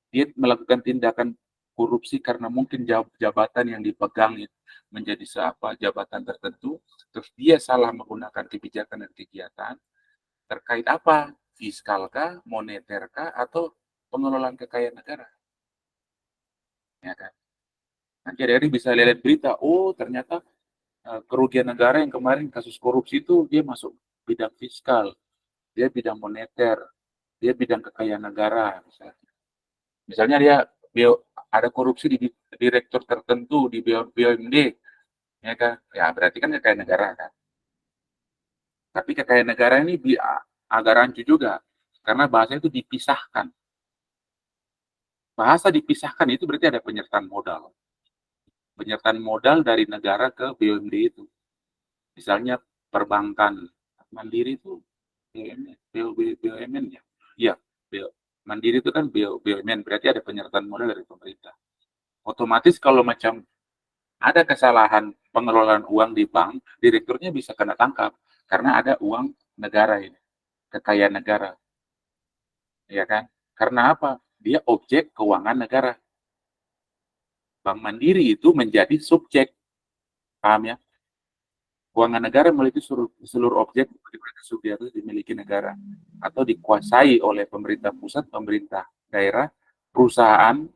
Dia melakukan tindakan korupsi karena mungkin jabatan yang dipegang menjadi jabatan tertentu, terus dia salah menggunakan kebijakan dan kegiatan terkait apa? Fiskalkah, moneterkah, atau pengelolaan kekayaan negara? Ya kan? Nah, jadi bisa lihat berita, oh ternyata kerugian negara yang kemarin kasus korupsi itu dia masuk bidang fiskal, dia bidang moneter, dia bidang kekayaan negara. Misalnya dia ada korupsi di direktur tertentu di BUMD, ya kan? Ya berarti kan kekayaan negara kan. Tapi kekayaan negara ini agak rancu juga, karena bahasa itu dipisahkan. Bahasa dipisahkan itu berarti ada penyertaan modal. Penyertaan modal dari negara ke BUMD itu. Misalnya perbankan Mandiri itu BUMN ya. Iya, Mandiri itu kan BUMN, berarti ada penyertaan modal dari pemerintah. Otomatis kalau macam ada kesalahan pengelolaan uang di bank, direkturnya bisa kena tangkap karena ada uang negara ini, kekayaan negara. Ya kan? Karena apa? Dia objek keuangan negara. Bank Mandiri itu menjadi subjek. Paham ya? Keuangan negara memiliki seluruh objek subjek itu dimiliki negara atau dikuasai oleh pemerintah pusat, pemerintah daerah, perusahaan,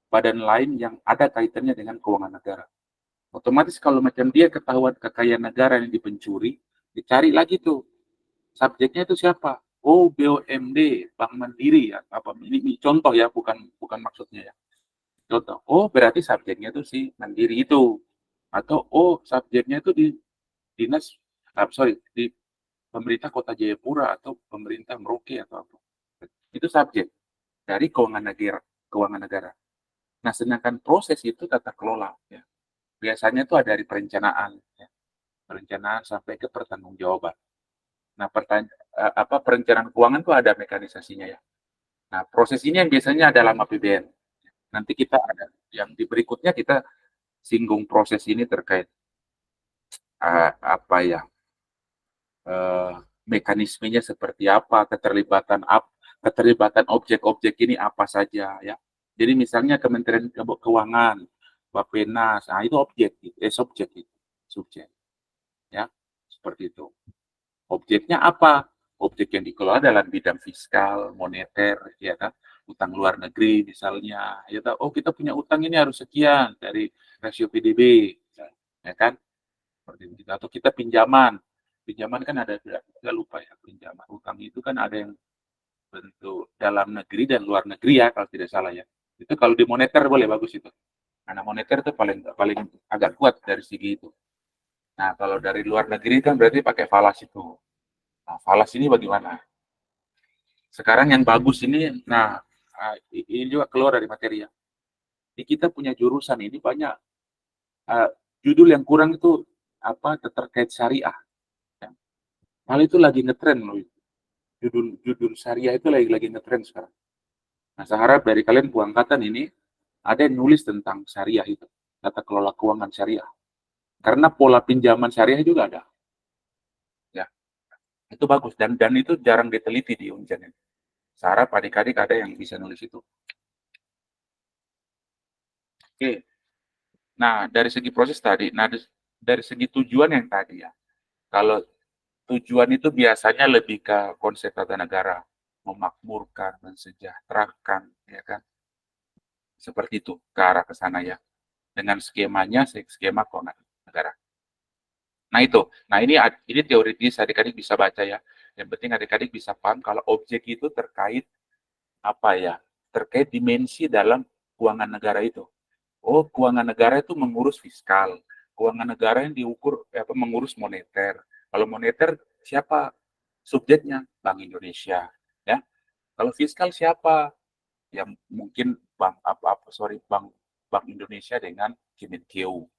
badan lain yang ada kaitannya dengan keuangan negara. Otomatis kalau macam dia ketahuan kekayaan negara yang dipencuri, dicari lagi tuh subjeknya itu siapa? Oh, BUMD, Bank Mandiri ya. Ini contoh ya, bukan maksudnya ya. Contoh. Oh, berarti subjeknya itu si Mandiri itu. Atau subjeknya itu di dinas, di pemerintah Kota Jayapura atau pemerintah Merauke atau apa. Itu subjek dari keuangan negara. Nah, sedangkan proses itu tata kelola, ya. Biasanya itu ada dari perencanaan, ya. Perencanaan sampai ke pertanggungjawaban. Nah, perencanaan keuangan itu ada mekanisasinya, ya. Nah, proses ini yang biasanya dalam APBN. Nanti kita ada yang di berikutnya kita singgung proses ini terkait apa ya, mekanismenya seperti apa, keterlibatan objek-objek ini apa saja, ya. Jadi misalnya Kementerian Keuangan, Bappenas, nah itu objek, subjek itu, subjek, ya, seperti itu. Objeknya apa? Objek yang dikelola dalam bidang fiskal, moneter, ya kan, utang luar negeri misalnya, ya kan? Oh, kita punya utang ini harus sekian dari rasio PDB, ya kan? Seperti itu. Atau kita pinjaman kan ada, nggak lupa ya, pinjaman utang itu kan ada yang bentuk dalam negeri dan luar negeri ya kalau tidak salah ya. Itu kalau di moneter boleh bagus itu. Karena moneter itu paling paling agak kuat dari segi itu. Nah, kalau dari luar negeri kan berarti pakai falas itu. Nah, falas ini bagaimana? Sekarang yang bagus ini, nah, ini juga keluar dari materi ya. Di kita punya jurusan ini banyak judul yang kurang itu apa terkait syariah. Ya. Hal itu lagi ngetren loh. Judul syariah itu lagi ngetren sekarang. Nah, saya harap dari kalian angkatan ini ada yang nulis tentang syariah itu, tata kelola keuangan syariah. Karena pola pinjaman syariah juga ada. Ya, itu bagus dan itu jarang diteliti di Unjan. Saya harap adik-adik ada yang bisa nulis itu. Oke. Nah, dari segi proses tadi, nah dari segi tujuan yang tadi ya. Kalau tujuan itu biasanya lebih ke konsep tata negara, memakmurkan, mensejahterakan, ya kan? Seperti itu, ke arah ke sana ya. Dengan skemanya, skema keuangan negara. Nah itu, nah ini teoritis adik-adik bisa baca ya. Yang penting adik-adik bisa paham kalau objek itu terkait apa ya, terkait dimensi dalam keuangan negara itu. Oh, keuangan negara itu mengurus fiskal, keuangan negara yang diukur mengurus moneter. Kalau moneter siapa subjeknya? Bank Indonesia, ya. Kalau fiskal siapa? Ya mungkin Bank Indonesia dengan Kemenkeu.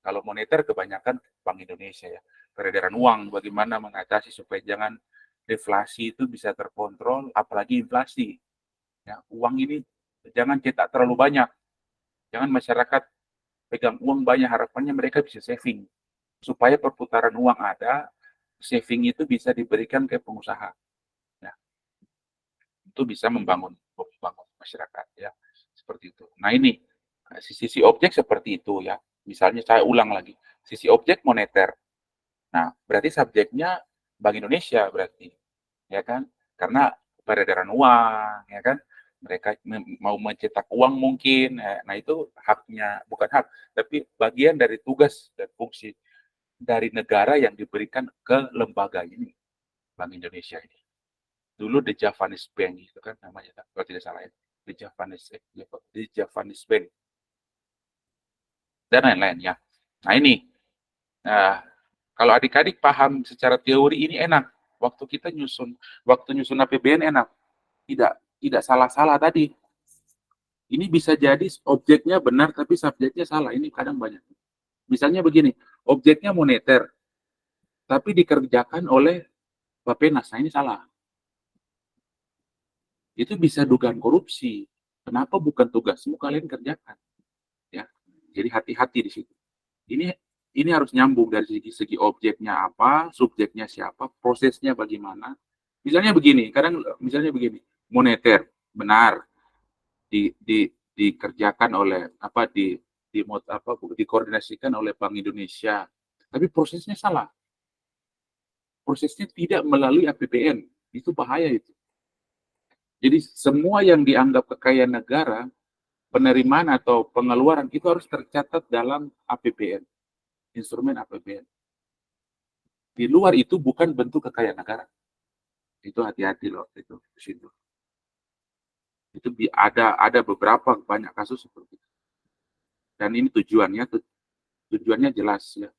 Kalau moneter kebanyakan Bank Indonesia ya. Peredaran uang bagaimana mengatasi supaya jangan deflasi itu bisa terkontrol, apalagi inflasi. Ya, uang ini jangan cetak terlalu banyak. Jangan masyarakat pegang uang banyak, harapannya mereka bisa saving. Supaya perputaran uang ada, saving itu bisa diberikan ke pengusaha. Ya, itu bisa membangun masyarakat ya. Seperti itu. Nah ini, sisi objek seperti itu ya. Misalnya saya ulang lagi, sisi objek moneter. Nah, berarti subjeknya Bank Indonesia berarti, ya kan? Karena peredaran uang, ya kan? Mereka mau mencetak uang mungkin, nah itu haknya, bukan hak, tapi bagian dari tugas dan fungsi dari negara yang diberikan ke lembaga ini, Bank Indonesia ini. Dulu The Javanese Bank itu kan namanya, kalau tidak salah ya, The Javanese Bank dan lain-lain ya. Nah ini, nah, kalau adik-adik paham secara teori ini enak. Waktu nyusun APBN enak. Tidak salah-salah tadi. Ini bisa jadi objeknya benar tapi subjeknya salah. Ini kadang banyak. Misalnya begini, objeknya moneter tapi dikerjakan oleh Bappenas. Nah, ini salah. Itu bisa dugaan korupsi. Kenapa bukan tugasmu kalian kerjakan? Ya. Jadi hati-hati di situ. Ini harus nyambung dari segi objeknya apa, subjeknya siapa, prosesnya bagaimana. Misalnya begini, moneter benar dikerjakan oleh dikoordinasikan oleh Bank Indonesia, tapi prosesnya salah. Prosesnya tidak melalui APBN, itu bahaya itu. Jadi semua yang dianggap kekayaan negara, penerimaan atau pengeluaran itu harus tercatat dalam APBN, instrumen APBN. Di luar itu bukan bentuk kekayaan negara. Itu hati-hati loh itu di situ. Itu ada beberapa banyak kasus seperti itu. Dan ini tujuannya jelas ya.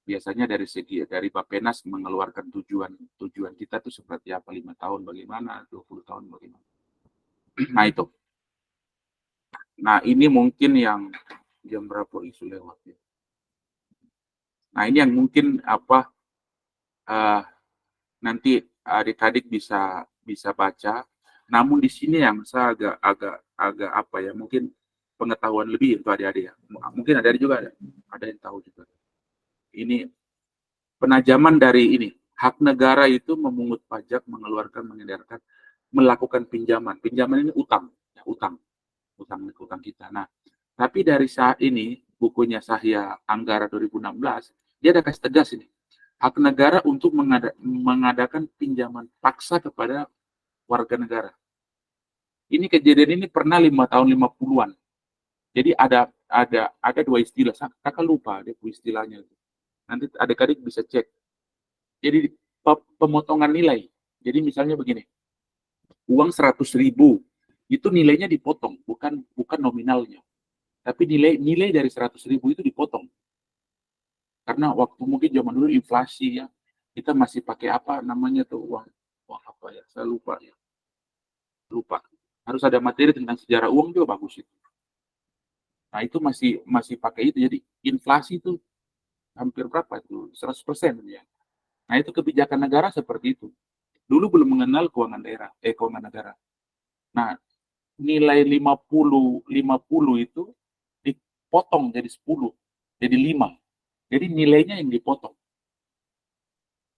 Biasanya dari Bappenas mengeluarkan tujuan kita tuh seperti apa, 5 tahun bagaimana, 20 tahun bagaimana. Nah itu. Nah ini mungkin yang jam berapa isu lewat ya. Nah ini yang mungkin apa nanti adik-adik bisa baca. Namun di sini yang saya agak apa ya, mungkin pengetahuan lebih untuk adik-adik ya. Mungkin ada juga ada yang tahu juga. Ini penajaman dari ini. Hak negara itu memungut pajak, mengeluarkan, mengedarkan, melakukan pinjaman. Pinjaman ini utang, ya, utang kita. Nah, tapi dari saat ini bukunya Sahya Anggara 2016, dia ada kasih tegas ini. Hak negara untuk mengadakan pinjaman paksa kepada warga negara. Ini kejadian ini pernah 5 tahun 50-an. Jadi ada dua istilah. Kakak lupa ada istilahnya. Nanti adik-adik bisa cek. Jadi pemotongan nilai. Jadi misalnya begini, uang 100.000 itu nilainya dipotong, bukan nominalnya. Tapi nilai dari 100.000 itu dipotong. Karena waktu mungkin zaman dulu inflasi ya, kita masih pakai apa namanya tuh uang apa ya? Saya lupa ya. Lupa. Harus ada materi tentang sejarah uang juga bagus itu. Nah, itu masih pakai itu. Jadi inflasi itu hampir berapa itu? 100% ya. Nah, itu kebijakan negara seperti itu. Dulu belum mengenal keuangan negara. Nah, nilai 50 itu dipotong jadi 10, jadi 5. Jadi nilainya yang dipotong.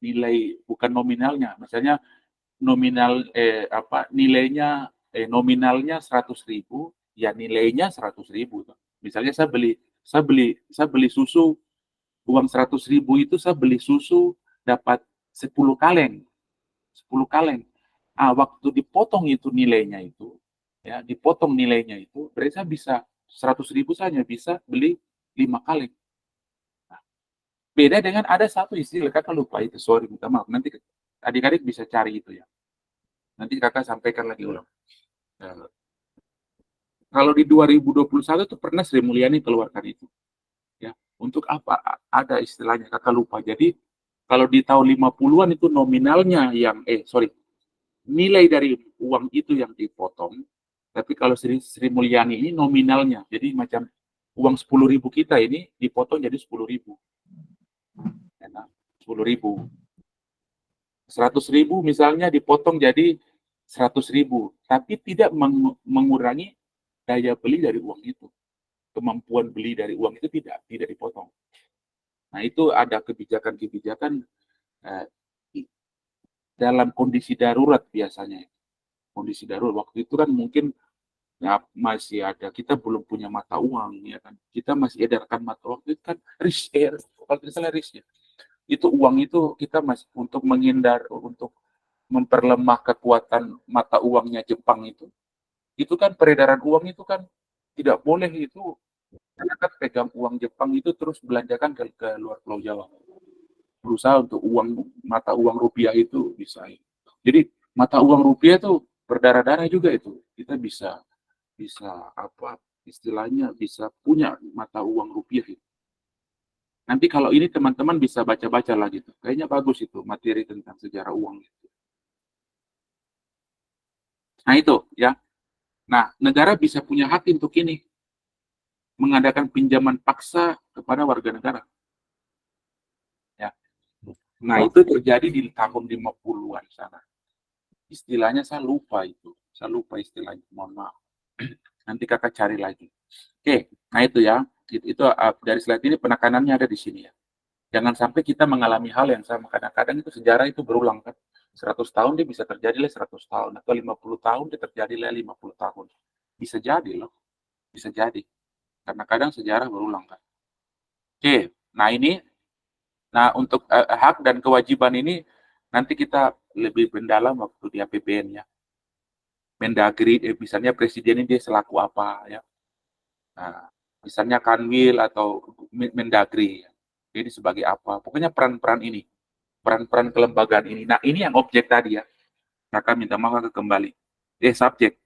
Nilai bukan nominalnya. Misalnya nilainya nominalnya 100.000, ya nilainya 100.000. Misalnya saya beli susu uang 100.000 itu saya beli susu dapat 10 kaleng. 10 kaleng. Waktu dipotong itu nilainya itu, ya, dipotong nilainya itu, berarti saya bisa 100.000 saja bisa beli 5 kaleng. Nah, beda dengan ada satu istilah, kakak lupa itu, sorry, minta maaf. Nanti adik-adik bisa cari itu ya. Nanti kakak sampaikan lagi ulang. Nah, kalau di 2021 tuh pernah Sri Mulyani keluarkan itu. Ya, untuk apa? Ada istilahnya, kakak lupa. Jadi, kalau di tahun 50-an itu nominalnya nilai dari uang itu yang dipotong. Tapi kalau Sri Mulyani ini nominalnya. Jadi macam uang 10.000 kita ini dipotong jadi 10.000. Ya, 10.000. 100.000 misalnya dipotong jadi 100.000. Tapi tidak mengurangi daya beli dari uang itu. Kemampuan beli dari uang itu tidak dipotong. Nah, itu ada kebijakan-kebijakan dalam kondisi darurat biasanya. Kondisi darurat waktu itu kan mungkin ya masih ada, kita belum punya mata uang ya kan. Kita masih edarkan mata uang itu kan kalau tidak salah ya. Itu uang itu kita masih untuk menghindar, untuk memperlemah kekuatan mata uangnya Jepang itu. Itu kan peredaran uang itu kan tidak boleh itu, karena kan pegang uang Jepang itu terus belanjakan ke luar Pulau Jawa. Berusaha untuk mata uang rupiah itu bisa. Jadi mata uang rupiah itu berdarah-darah juga itu. Kita bisa apa istilahnya bisa punya mata uang rupiah itu. Nanti kalau ini teman-teman bisa baca-baca lagi tuh. Kayaknya bagus itu materi tentang sejarah uang itu. Nah itu ya. Nah, negara bisa punya hak untuk ini, mengadakan pinjaman paksa kepada warga negara. Ya. Nah, itu terjadi di tahun 50-an sana. Istilahnya saya lupa itu. Saya lupa istilahnya, mohon maaf. Nanti kakak cari lagi. Oke, nah itu ya. Itu dari slide ini penekanannya ada di sini ya. Jangan sampai kita mengalami hal yang sama. Kadang-kadang itu sejarah itu berulang kan. 100 tahun dia bisa terjadi 100 tahun. Atau 50 tahun dia terjadi 50 tahun. Bisa jadi loh. Bisa jadi. Karena kadang sejarah berulang kan. Oke, nah ini. Nah untuk hak dan kewajiban ini nanti kita lebih mendalam waktu di APBN ya. Mendagri, misalnya presiden ini dia selaku apa ya. Nah, misalnya Kanwil atau Mendagri. Jadi sebagai apa. Pokoknya peran-peran ini. Peran-peran kelembagaan ini. Nah, ini yang objek tadi ya. Kakak minta maaf kakak kembali. Subjek.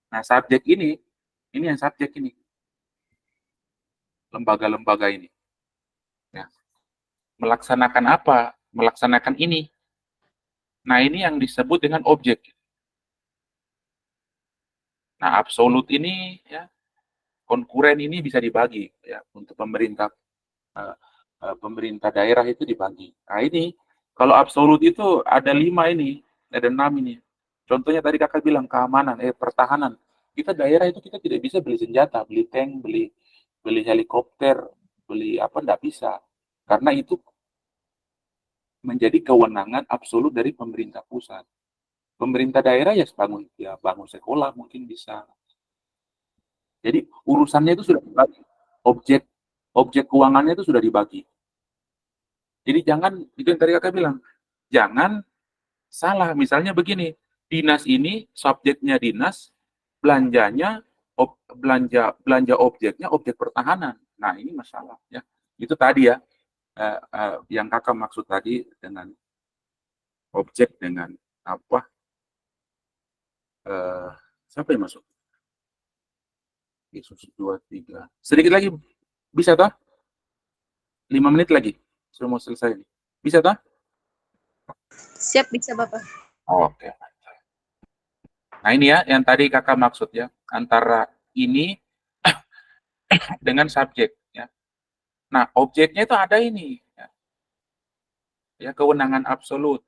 Nah, subjek ini yang subjek ini. Lembaga-lembaga ini. melaksanakan apa? Melaksanakan ini. Nah, ini yang disebut dengan objek. Nah, absolut ini ya, konkuren ini bisa dibagi ya untuk pemerintah pemerintah daerah itu dibagi. Nah, ini kalau absolut itu ada 5 ini, ada 6 ini. Contohnya tadi kakak bilang keamanan, pertahanan. Kita daerah itu kita tidak bisa beli senjata, beli tank, beli beli helikopter, beli apa enggak bisa. Karena itu menjadi kewenangan absolut dari pemerintah pusat. Pemerintah daerah ya bangun sekolah mungkin bisa. Jadi urusannya itu sudah dibagi. Objek objek keuangannya itu sudah dibagi. Jadi jangan itu yang tadi kakak bilang, jangan salah. Misalnya begini, dinas ini subjeknya dinas, belanjanya belanja objeknya objek pertahanan. Nah ini masalah ya. Itu tadi ya yang kakak maksud tadi dengan objek dengan apa? Siapa yang masuk? Yesus 2, 3. Sedikit lagi bisa toh? 5 menit lagi. Sudah mau selesai nih. Bisa toh? Siap, bisa Bapak. Oke. Nah ini ya yang tadi kakak maksud ya, antara ini dengan subjek ya. Nah objeknya itu ada ini ya, kewenangan absolut.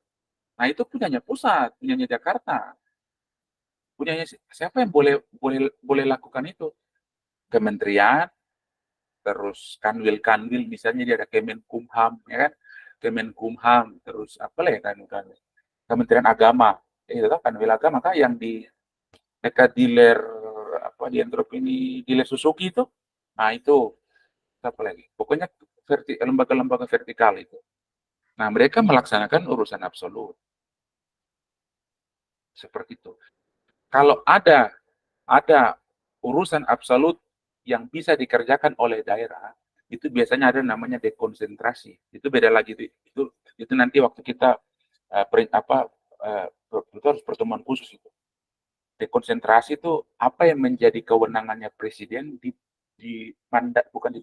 Nah itu punyanya pusat, punyanya Jakarta, punyanya siapa yang boleh boleh boleh lakukan itu? Kementerian, terus kanwil-kanwil, misalnya dia ada Kemenkumham ya kan, Kemenkumham, terus apa lah ya kan, Kementerian Agama, itu kan kanwil agama kan yang di dekat dealer apa di Entrop ini, dealer Suzuki itu. Nah itu apa lagi? Pokoknya lembaga-lembaga vertikal itu. Nah, mereka melaksanakan urusan absolut. Seperti itu. Kalau ada urusan absolut yang bisa dikerjakan oleh daerah, itu biasanya ada namanya dekonsentrasi. Itu beda lagi itu nanti waktu kita itu harus pertemuan khusus itu. Dekonsentrasi itu apa yang menjadi kewenangannya presiden di mandat, bukan di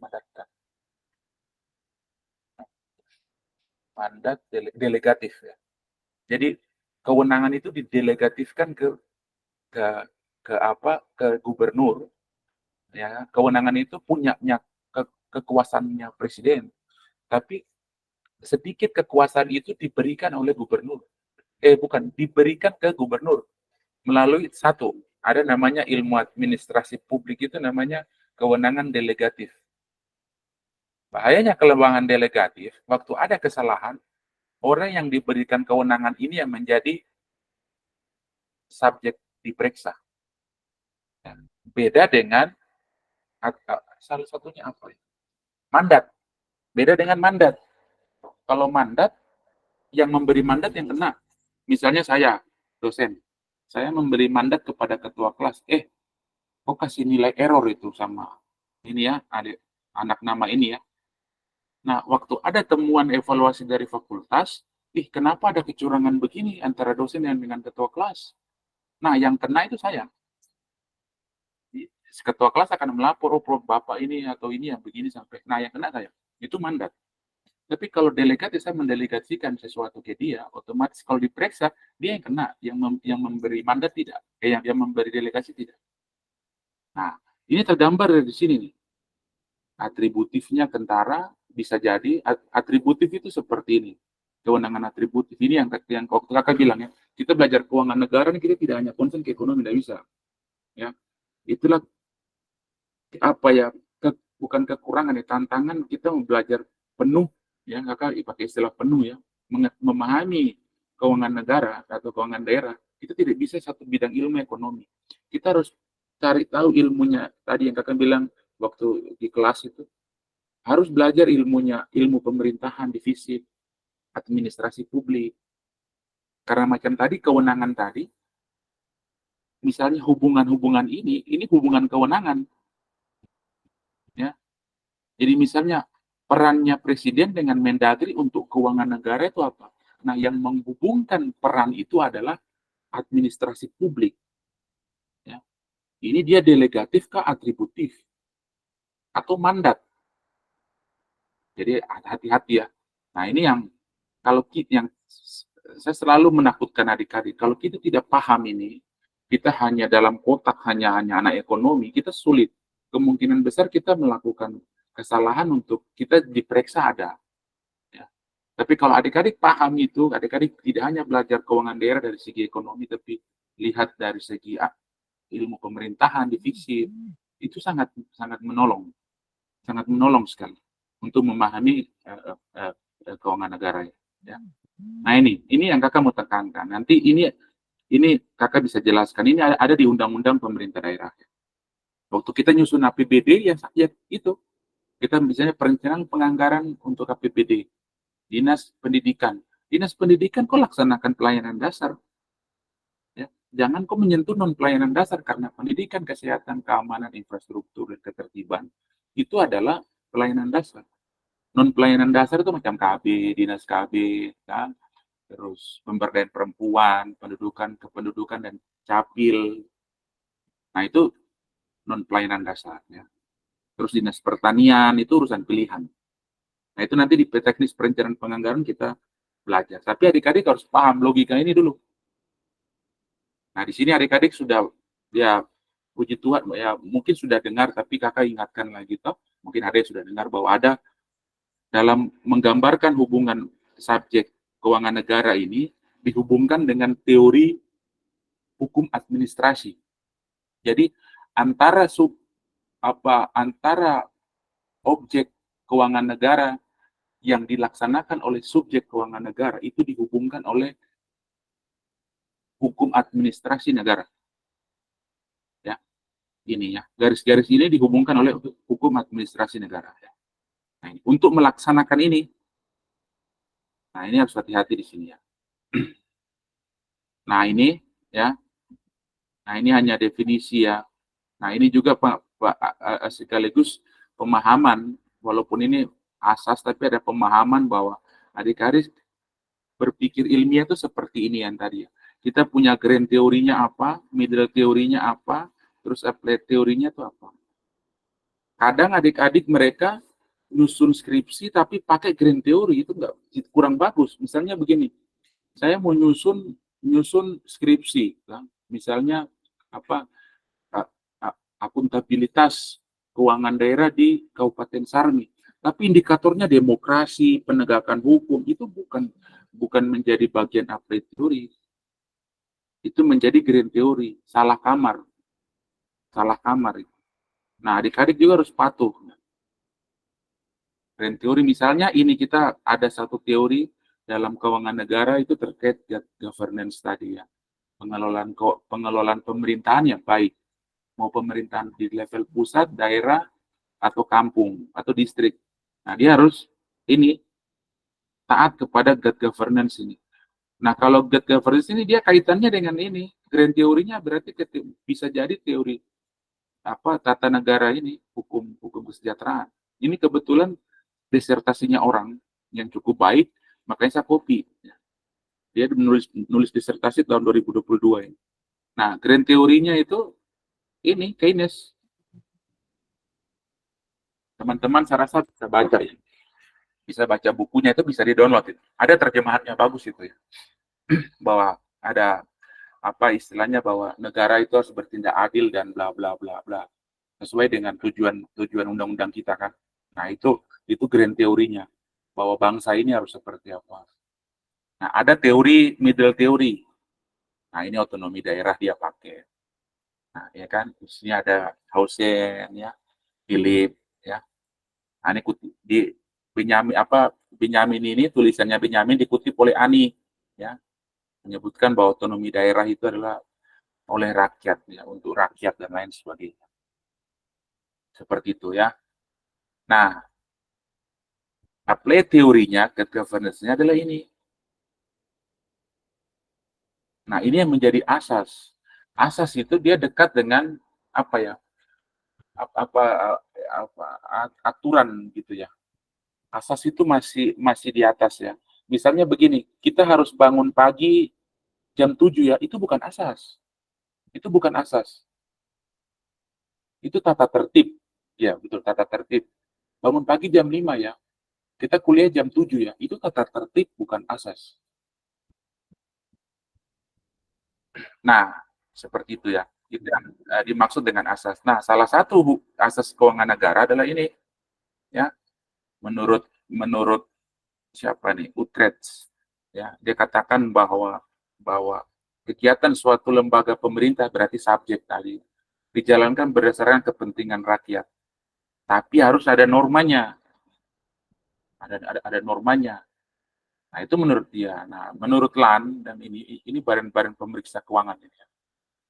mandat delegatif ya. Jadi kewenangan itu didelegatifkan ke ke gubernur ya. Kewenangan itu punyanya kekuasaannya presiden, tapi sedikit kekuasaan itu diberikan oleh gubernur. Bukan, diberikan ke gubernur melalui satu, ada namanya ilmu administrasi publik itu namanya kewenangan delegatif. Bahayanya kewenangan delegatif, waktu ada kesalahan, orang yang diberikan kewenangan ini yang menjadi subjek diperiksa. Beda dengan salah satunya apa ya? Mandat. Beda dengan mandat. Kalau mandat, yang memberi mandat yang kena. Misalnya saya, dosen. Saya memberi mandat kepada ketua kelas. Kok kasih nilai error itu sama ini ya, anak nama ini ya. Nah, waktu ada temuan evaluasi dari fakultas, kenapa ada kecurangan begini antara dosen dengan ketua kelas? Nah, yang kena itu saya. Ketua kelas akan melapor, bapak ini atau ini yang begini sampai. Nah, yang kena saya. Itu mandat. Tapi kalau delegat, saya mendelegasikan sesuatu ke dia, otomatis kalau diperiksa, dia yang kena, yang memberi mandat tidak, yang memberi delegasi tidak. Nah, ini tergambar dari sini nih. Atributifnya tentara bisa jadi, atributif itu seperti ini. Kewenangan atributif ini yang waktu kakak bilang ya, kita belajar keuangan negara ini kita tidak hanya konsen ke ekonomi, tidak bisa. Ya, itulah apa ya, bukan kekurangan ya, tantangan kita belajar penuh ya, kakak pakai istilah penuh ya, memahami keuangan negara atau keuangan daerah, kita tidak bisa satu bidang ilmu ekonomi. Kita harus cari tahu ilmunya tadi yang kakak bilang waktu di kelas itu, harus belajar ilmu pemerintahan, divisi administrasi publik. Karena macam tadi kewenangan tadi, misalnya hubungan-hubungan ini hubungan kewenangan ya. Jadi misalnya perannya presiden dengan Mendagri untuk keuangan negara itu apa? Nah, yang menghubungkan peran itu adalah administrasi publik. Ya. Ini dia delegatif kah atributif atau mandat. Jadi hati-hati ya. Nah, ini yang yang saya selalu menakutkan adik-adik, kalau kita tidak paham ini, kita hanya dalam kotak, hanya anak ekonomi, kita sulit. Kemungkinan besar kita melakukan kesalahan untuk kita diperiksa ada. Ya. Tapi kalau adik-adik paham itu, adik-adik tidak hanya belajar keuangan daerah dari segi ekonomi, tapi lihat dari segi ilmu pemerintahan, divisi, itu sangat sangat sangat menolong sekali untuk memahami keuangan negara. Ya. Nah ini yang kakak mau tekankan. Nanti ini kakak bisa jelaskan. Ini ada di undang-undang pemerintah daerah. Waktu kita nyusun APBD ya itu kita misalnya perencanaan penganggaran untuk APBD, dinas pendidikan. Dinas pendidikan kok laksanakan pelayanan dasar. Ya. Jangan kok menyentuh non pelayanan dasar karena pendidikan, kesehatan, keamanan, infrastruktur, dan ketertiban itu adalah pelayanan dasar. Non pelayanan dasar itu macam KB, dinas KB, kan? Terus pemberdayaan perempuan, kependudukan dan capil. Nah itu non pelayanan dasar. Ya. Terus dinas pertanian itu urusan pilihan. Nah itu nanti di teknis perencanaan penganggaran kita belajar. Tapi adik-adik harus paham logika ini dulu. Nah di sini adik-adik sudah ya puji Tuhan ya mungkin sudah dengar tapi kakak ingatkan lagi toh mungkin ada yang sudah dengar bahwa ada dalam menggambarkan hubungan subjek keuangan negara ini dihubungkan dengan teori hukum administrasi. Jadi antara antara objek keuangan negara yang dilaksanakan oleh subjek keuangan negara itu dihubungkan oleh hukum administrasi negara. Ya, ini ya garis-garis ini dihubungkan oleh hukum administrasi negara. Ya. Nah, untuk melaksanakan ini, nah ini harus hati-hati di sini ya. Nah ini ya, nah ini hanya definisi ya. Nah ini juga sekaligus pemahaman, walaupun ini asas tapi ada pemahaman bahwa adik-adik berpikir ilmiah itu seperti ini yang tadi ya. Kita punya grand teorinya apa, middle teorinya apa, terus applied teorinya itu apa. Kadang adik-adik mereka nyusun skripsi tapi pakai grand teori itu nggak kurang bagus. Misalnya begini, saya mau nyusun skripsi, kan? Misalnya apa akuntabilitas keuangan daerah di Kabupaten Sarmi. Tapi indikatornya demokrasi, penegakan hukum itu bukan menjadi bagian applied teori. Itu menjadi grand teori, salah kamar. Salah kamar. Nah, adik-adik juga harus patuh. Grand teori misalnya ini kita ada satu teori dalam keuangan negara itu terkait governance tadi ya. Pengelolaan pemerintahan yang baik. Mau pemerintahan di level pusat, daerah, atau kampung, atau distrik. Nah, dia harus ini taat kepada good governance ini. Nah, kalau good governance ini dia kaitannya dengan ini. Grand teorinya berarti bisa jadi teori tata negara ini, hukum kesejahteraan. Ini kebetulan disertasinya orang yang cukup baik, makanya saya copy. Dia menulis disertasi tahun 2022 ini. Nah, grand teorinya itu ini Keynes. Teman-teman saya rasa bisa baca ya. Bisa baca bukunya itu bisa di-download itu. Ada terjemahannya bagus itu ya. Bahwa ada istilahnya bahwa negara itu harus bertindak adil dan bla bla bla bla sesuai dengan tujuan undang-undang kita kan. Nah, itu grand teorinya bahwa bangsa ini harus seperti apa. Nah, ada teori middle teori. Nah, ini otonomi daerah dia pakai. Nah, ya kan, di sini ada Hausen ya, Philip ya. Nah, ini di Benyamin ini tulisannya Benyamin dikutip oleh Ani ya, menyebutkan bahwa otonomi daerah itu adalah oleh rakyat ya, untuk rakyat dan lain sebagainya. Seperti itu ya. Nah, apply teorinya ke governance-nya adalah ini. Nah, ini yang menjadi asas. Asas itu dia dekat dengan apa ya? Aturan gitu ya. Asas itu masih di atas ya. Misalnya begini, kita harus bangun pagi jam 7 ya, itu bukan asas. Itu bukan asas. Itu tata tertib. Ya, betul, tata tertib. Bangun pagi jam 5 ya. Kita kuliah jam 7 ya, itu tata tertib bukan asas. Nah, seperti itu ya. Itu yang dimaksud dengan asas. Nah, salah satu asas keuangan negara adalah ini ya. Menurut siapa nih? Utrecht ya. Dia katakan bahwa kegiatan suatu lembaga pemerintah berarti subjek tadi dijalankan berdasarkan kepentingan rakyat. Tapi harus ada normanya. Ada normanya. Nah, itu menurut dia. Nah, menurut LAN dan ini badan-badan pemeriksa keuangan ini.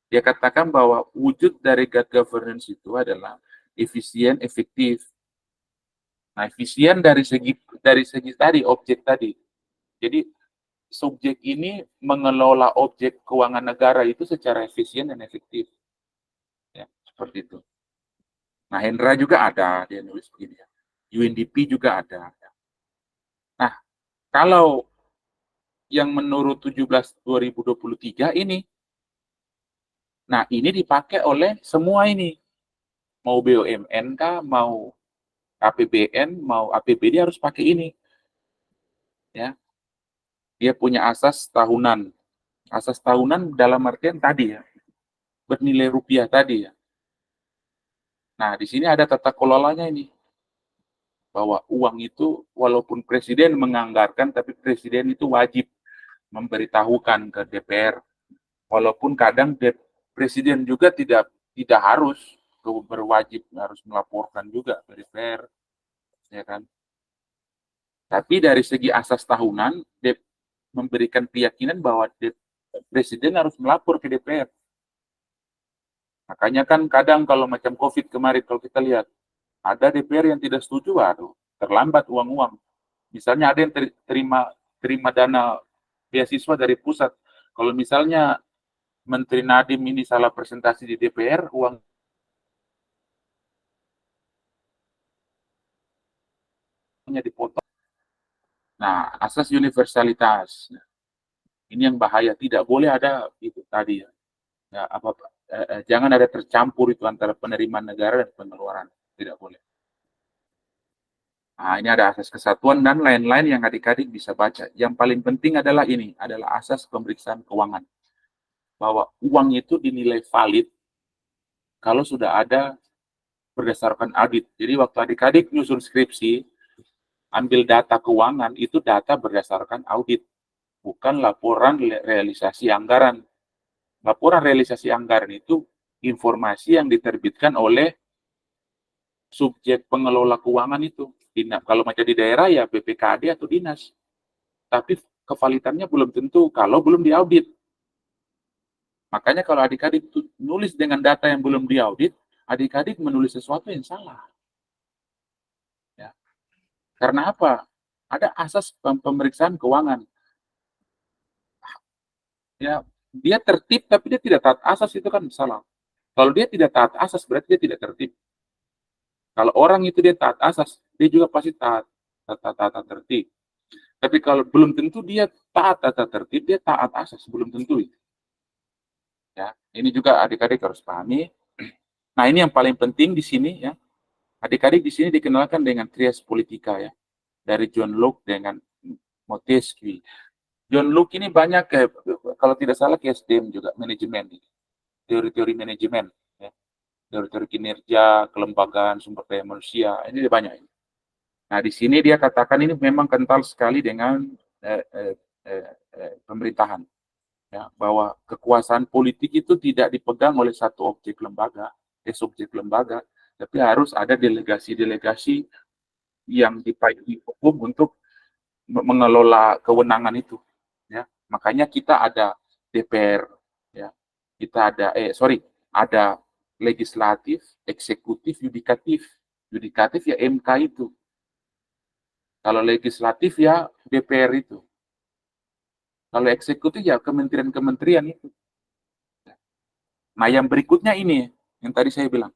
Dia katakan bahwa wujud dari good governance itu adalah efisien, efektif. Nah, efisien dari segi tadi objek tadi. Jadi subjek ini mengelola objek keuangan negara itu secara efisien dan efektif. Ya, seperti itu. Nah, Hendra juga ada dia nulis begini ya. UNDP juga ada. Nah, kalau yang menurut 17/2023 ini, nah ini dipakai oleh semua ini. Mau BUMN kah, mau APBN, mau APBD harus pakai ini. Ya, dia punya asas tahunan. Asas tahunan dalam artian tadi ya, bernilai rupiah tadi ya. Nah, di sini ada tata kelolanya ini. Bahwa uang itu walaupun presiden menganggarkan, tapi presiden itu wajib memberitahukan ke DPR. Walaupun kadang presiden juga tidak harus berwajib harus melaporkan juga ke DPR, ya kan? Tapi dari segi asas tahunan, memberikan keyakinan bahwa presiden harus melapor ke DPR. Makanya kan kadang kalau macam COVID kemarin, kalau kita lihat, ada DPR yang tidak setuju, waduh, terlambat uang-uang. Misalnya ada yang terima dana beasiswa dari pusat. Kalau misalnya Menteri Nadiem ini salah presentasi di DPR, uangnya dipotong. Nah, asas universalitas. Ini yang bahaya, tidak boleh ada itu tadi ya. Ya jangan ada tercampur itu antara penerimaan negara dan pengeluaran, tidak boleh. Nah, ini ada asas kesatuan dan lain-lain yang adik-adik bisa baca. Yang paling penting adalah ini, adalah asas pemeriksaan keuangan. Bahwa uang itu dinilai valid kalau sudah ada berdasarkan audit. Jadi waktu adik-adik nyusun skripsi, ambil data keuangan, itu data berdasarkan audit, bukan laporan realisasi anggaran. Laporan realisasi anggaran itu informasi yang diterbitkan oleh subjek pengelola keuangan itu. Kalau macam di daerah ya BPKD atau dinas. Tapi kevalitannya belum tentu kalau belum diaudit. Makanya kalau adik-adik nulis dengan data yang belum diaudit, adik-adik menulis sesuatu yang salah. Ya. Karena apa? Ada asas pemeriksaan keuangan. Ya, dia tertib tapi dia tidak taat asas, itu kan salah. Kalau dia tidak taat asas berarti dia tidak tertib. Kalau orang itu dia taat asas, dia juga pasti taat tata tertib. Tapi kalau belum tentu dia taat tata tertib, dia taat asas, belum tentu itu. Ya, ini juga adik-adik harus pahami. Nah, ini yang paling penting di sini ya. Adik-adik di sini dikenalkan dengan trias politika ya. Dari John Locke dengan Montesquieu. John Locke ini banyak kalau tidak salah ke SDM juga, manajemen, teori-teori manajemen, ya. Teori-teori kinerja, kelembagaan, sumber daya manusia, ini banyak. Nah, di sini dia katakan ini memang kental sekali dengan pemerintahan, ya, bahwa kekuasaan politik itu tidak dipegang oleh satu subjek lembaga, tapi harus ada delegasi-delegasi yang dipayungi hukum untuk mengelola kewenangan itu. Ya, makanya kita ada DPR, ya, kita ada legislatif, eksekutif, yudikatif. Yudikatif ya MK itu. Kalau legislatif ya DPR itu. Kalau eksekutif ya kementerian-kementerian itu. Nah, yang berikutnya ini yang tadi saya bilang.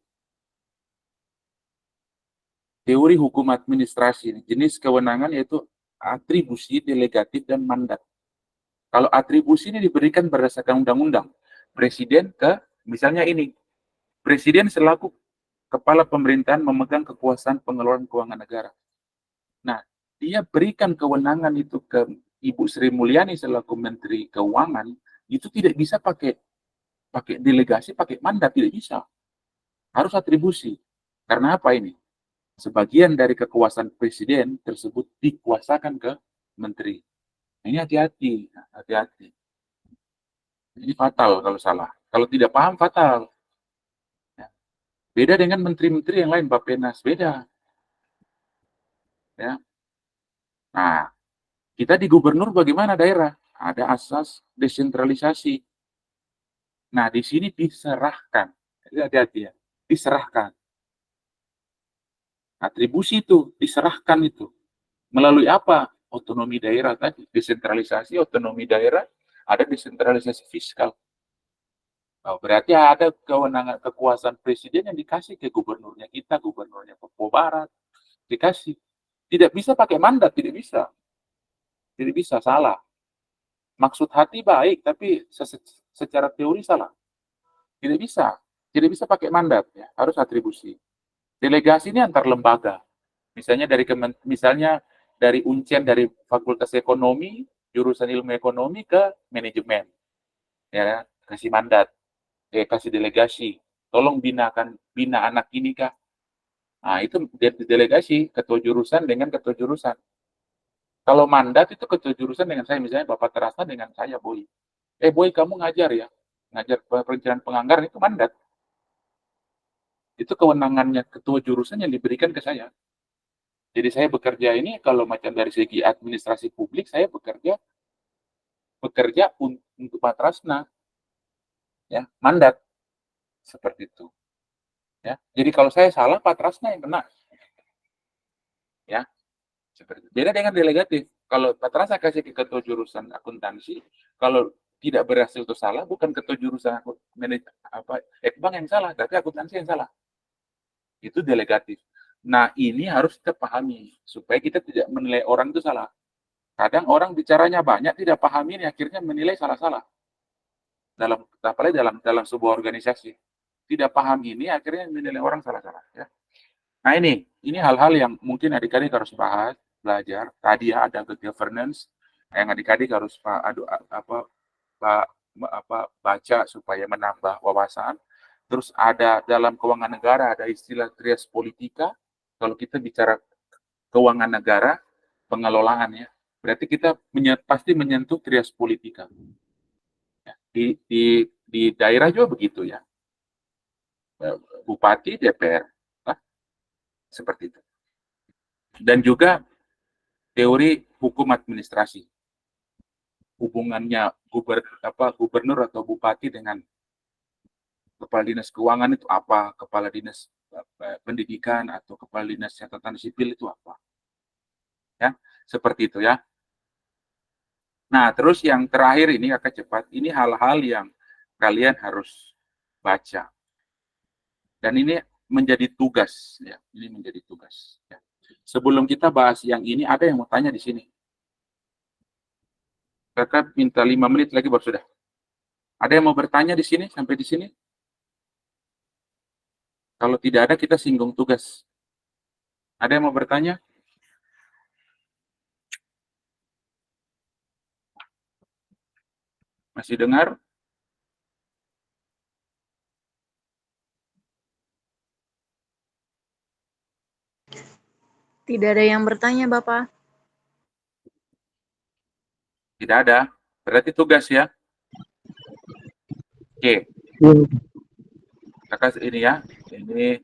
Teori hukum administrasi, jenis kewenangan yaitu atribusi, delegatif, dan mandat. Kalau atribusi ini diberikan berdasarkan undang-undang. Presiden misalnya ini, presiden selaku kepala pemerintahan memegang kekuasaan pengelolaan keuangan negara. Nah, dia berikan kewenangan itu ke Ibu Sri Mulyani selaku Menteri Keuangan, itu tidak bisa pakai delegasi, pakai mandat, tidak bisa. Harus atribusi. Karena apa ini? Sebagian dari kekuasaan presiden tersebut dikuasakan ke menteri. Ini hati-hati, hati-hati. Ini fatal kalau salah. Kalau tidak paham, fatal. Ya. Beda dengan menteri-menteri yang lain, Bappenas, beda. Ya. Nah, kita di gubernur bagaimana daerah? Ada asas desentralisasi. Nah, di sini diserahkan. Hati-hati ya. Diserahkan. Atribusi itu, diserahkan itu. Melalui apa? Otonomi daerah tadi. Desentralisasi, otonomi daerah, ada desentralisasi fiskal. Oh, berarti ada kewenangan kekuasaan presiden yang dikasih ke gubernurnya kita, gubernurnya Papua Barat, dikasih. Tidak bisa pakai mandat, tidak bisa. Tidak bisa, salah. Maksud hati baik, tapi secara teori salah. Tidak bisa. Tidak bisa pakai mandat, ya. Harus atribusi. Delegasi ini antar lembaga. Misalnya dari Uncen, dari Fakultas Ekonomi, jurusan Ilmu Ekonomi ke manajemen. Ya, kasih mandat, kasih delegasi. Tolong bina anak ini kah? Nah, itu delegasi ketua jurusan dengan ketua jurusan. Kalau mandat itu ketua jurusan dengan saya, misalnya Bapak Terasa dengan saya, Boy. Boy, kamu ngajar ya? Ngajar perencanaan penganggaran itu mandat. Itu kewenangannya ketua jurusan yang diberikan ke saya. Jadi saya bekerja ini kalau macam dari segi administrasi publik, saya bekerja untuk Patrasna, ya, mandat seperti itu. Ya. Jadi kalau saya salah, Patrasna yang kena. Ya, seperti itu. Beda dengan delegatif. Kalau Patrasna kasih ke ketua jurusan akuntansi, kalau tidak berhasil itu salah, bukan ketua jurusan Ekbang yang salah, tapi akuntansi yang salah. Itu delegatif. Nah, ini harus kita pahami supaya kita tidak menilai orang itu salah. Kadang orang bicaranya banyak, tidak pahami ini akhirnya menilai salah-salah. Apalagi dalam sebuah organisasi. Tidak paham ini akhirnya menilai orang salah-salah, ya. Nah, ini hal-hal yang mungkin adik-adik harus belajar. Tadi ya ada good governance yang adik-adik harus baca supaya menambah wawasan. Terus ada dalam keuangan negara ada istilah trias politika. Kalau kita bicara keuangan negara, pengelolaan ya, berarti kita pasti menyentuh trias politika. Ya, di daerah juga begitu ya. Bupati, DPR, seperti itu. Dan juga teori hukum administrasi. Hubungannya gubernur atau bupati dengan kepala dinas keuangan itu apa, kepala dinas pendidikan atau kepala dinas catatan sipil itu apa. Ya, seperti itu ya. Nah, terus yang terakhir ini agak cepat, ini hal-hal yang kalian harus baca. Dan ini menjadi tugas ya, ini menjadi tugas ya. Sebelum kita bahas yang ini, ada yang mau tanya di sini? Kakak minta 5 menit lagi baru sudah. Ada yang mau bertanya di sini sampai di sini? Kalau tidak ada, kita singgung tugas. Ada yang mau bertanya? Masih dengar? Tidak ada yang bertanya, Bapak. Tidak ada. Berarti tugas ya. Oke. Kakak ini ya. Ini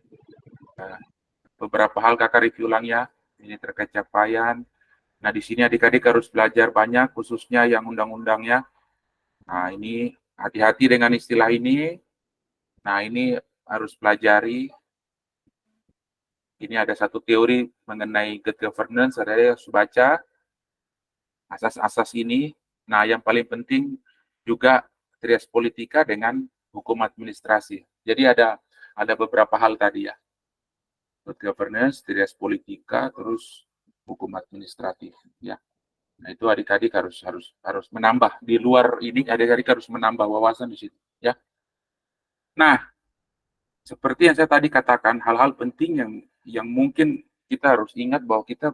beberapa hal kakak review ulang ya. Ini terkait capaian. Nah, di sini adik-adik harus belajar banyak, khususnya yang undang-undangnya. Nah, ini hati-hati dengan istilah ini. Nah, ini harus pelajari. Ini ada satu teori mengenai good governance, ada yang harus baca asas-asas ini. Nah, yang paling penting juga trias politika dengan hukum administrasi. Jadi ada beberapa hal tadi ya. Good governance, trias politika, terus hukum administratif ya. Nah, itu adik-adik harus menambah di luar ini, adik-adik harus menambah wawasan di situ ya. Nah, seperti yang saya tadi katakan, hal-hal penting yang mungkin kita harus ingat bahwa kita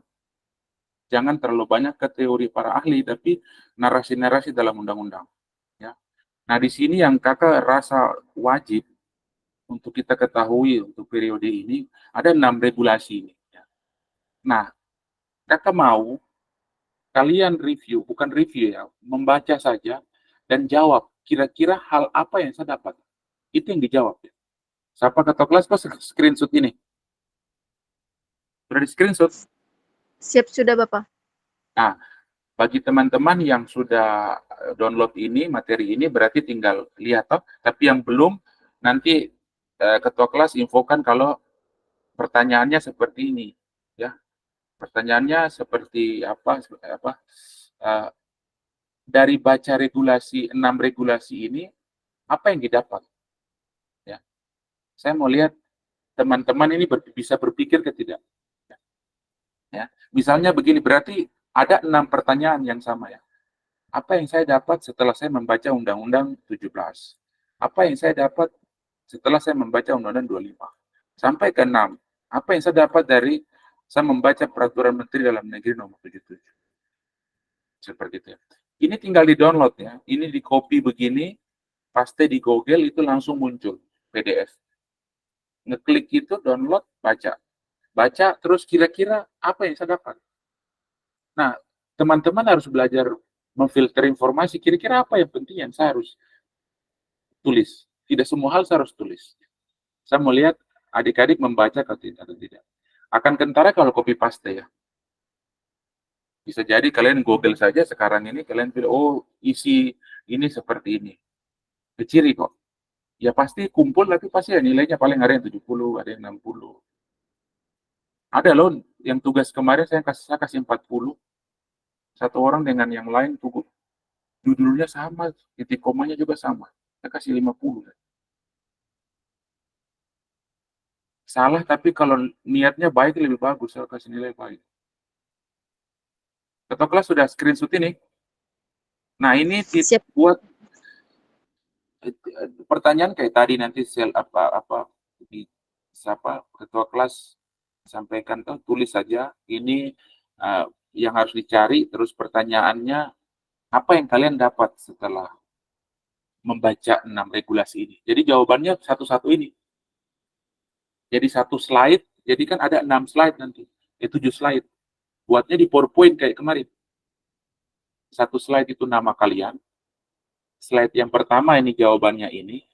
jangan terlalu banyak ke teori para ahli, tapi narasi-narasi dalam undang-undang. Ya. Nah, di sini yang kakak rasa wajib untuk kita ketahui untuk periode ini, ada 6 regulasi ini. Ya. Nah, kakak mau kalian review, bukan review ya, membaca saja dan jawab kira-kira hal apa yang saya dapat. Itu yang dijawab. Ya. Siapa ketua kelas kok screenshot ini? Sudah di screenshot? Siap sudah, Bapak. Nah, bagi teman-teman yang sudah download ini, materi ini, berarti tinggal lihat toh. Tapi yang belum, nanti ketua kelas infokan kalau pertanyaannya seperti ini. Ya, pertanyaannya seperti apa? Uh, dari baca regulasi 6 regulasi ini, apa yang didapat? Ya, saya mau lihat teman-teman ini bisa berpikir ke tidak. Ya, misalnya begini, berarti ada 6 pertanyaan yang sama ya. Apa yang saya dapat setelah saya membaca Undang-Undang 17? Apa yang saya dapat setelah saya membaca Undang-Undang 25? Sampai ke 6. Apa yang saya dapat dari saya membaca Peraturan Menteri Dalam Negeri Nomor 77? Seperti itu. Ini tinggal di-download ya. Ini di-copy begini, paste di Google, itu langsung muncul PDF. Ngeklik itu, download, baca. Baca, terus kira-kira apa yang saya dapat? Nah, teman-teman harus belajar memfilter informasi, kira-kira apa yang penting yang saya harus tulis. Tidak semua hal saya harus tulis. Saya mau lihat adik-adik membaca atau tidak. Akan kentara kalau copy paste ya. Bisa jadi kalian Google saja sekarang ini, kalian pilih, oh isi ini seperti ini. Keciri kok. Ya pasti kumpul, tapi pasti ya nilainya paling ada yang 70, ada yang 60. Ada loh, yang tugas kemarin saya kasih 40. Satu orang dengan yang lain tuh judulnya sama, titik komanya juga sama. Saya kasih 50. Salah, tapi kalau niatnya baik lebih bagus, saya kasih nilai baik. Ketua kelas sudah screenshot ini. Nah, ini Siap. buat pertanyaan kayak tadi, nanti sel apa di siapa ketua kelas sampaikan, tulis saja ini yang harus dicari, terus pertanyaannya apa yang kalian dapat setelah membaca 6 regulasi ini. Jadi jawabannya satu-satu ini. Jadi satu slide, jadi kan ada 6 slide nanti. 7 slide. Buatnya di PowerPoint kayak kemarin. Satu slide itu nama kalian. Slide yang pertama ini jawabannya ini.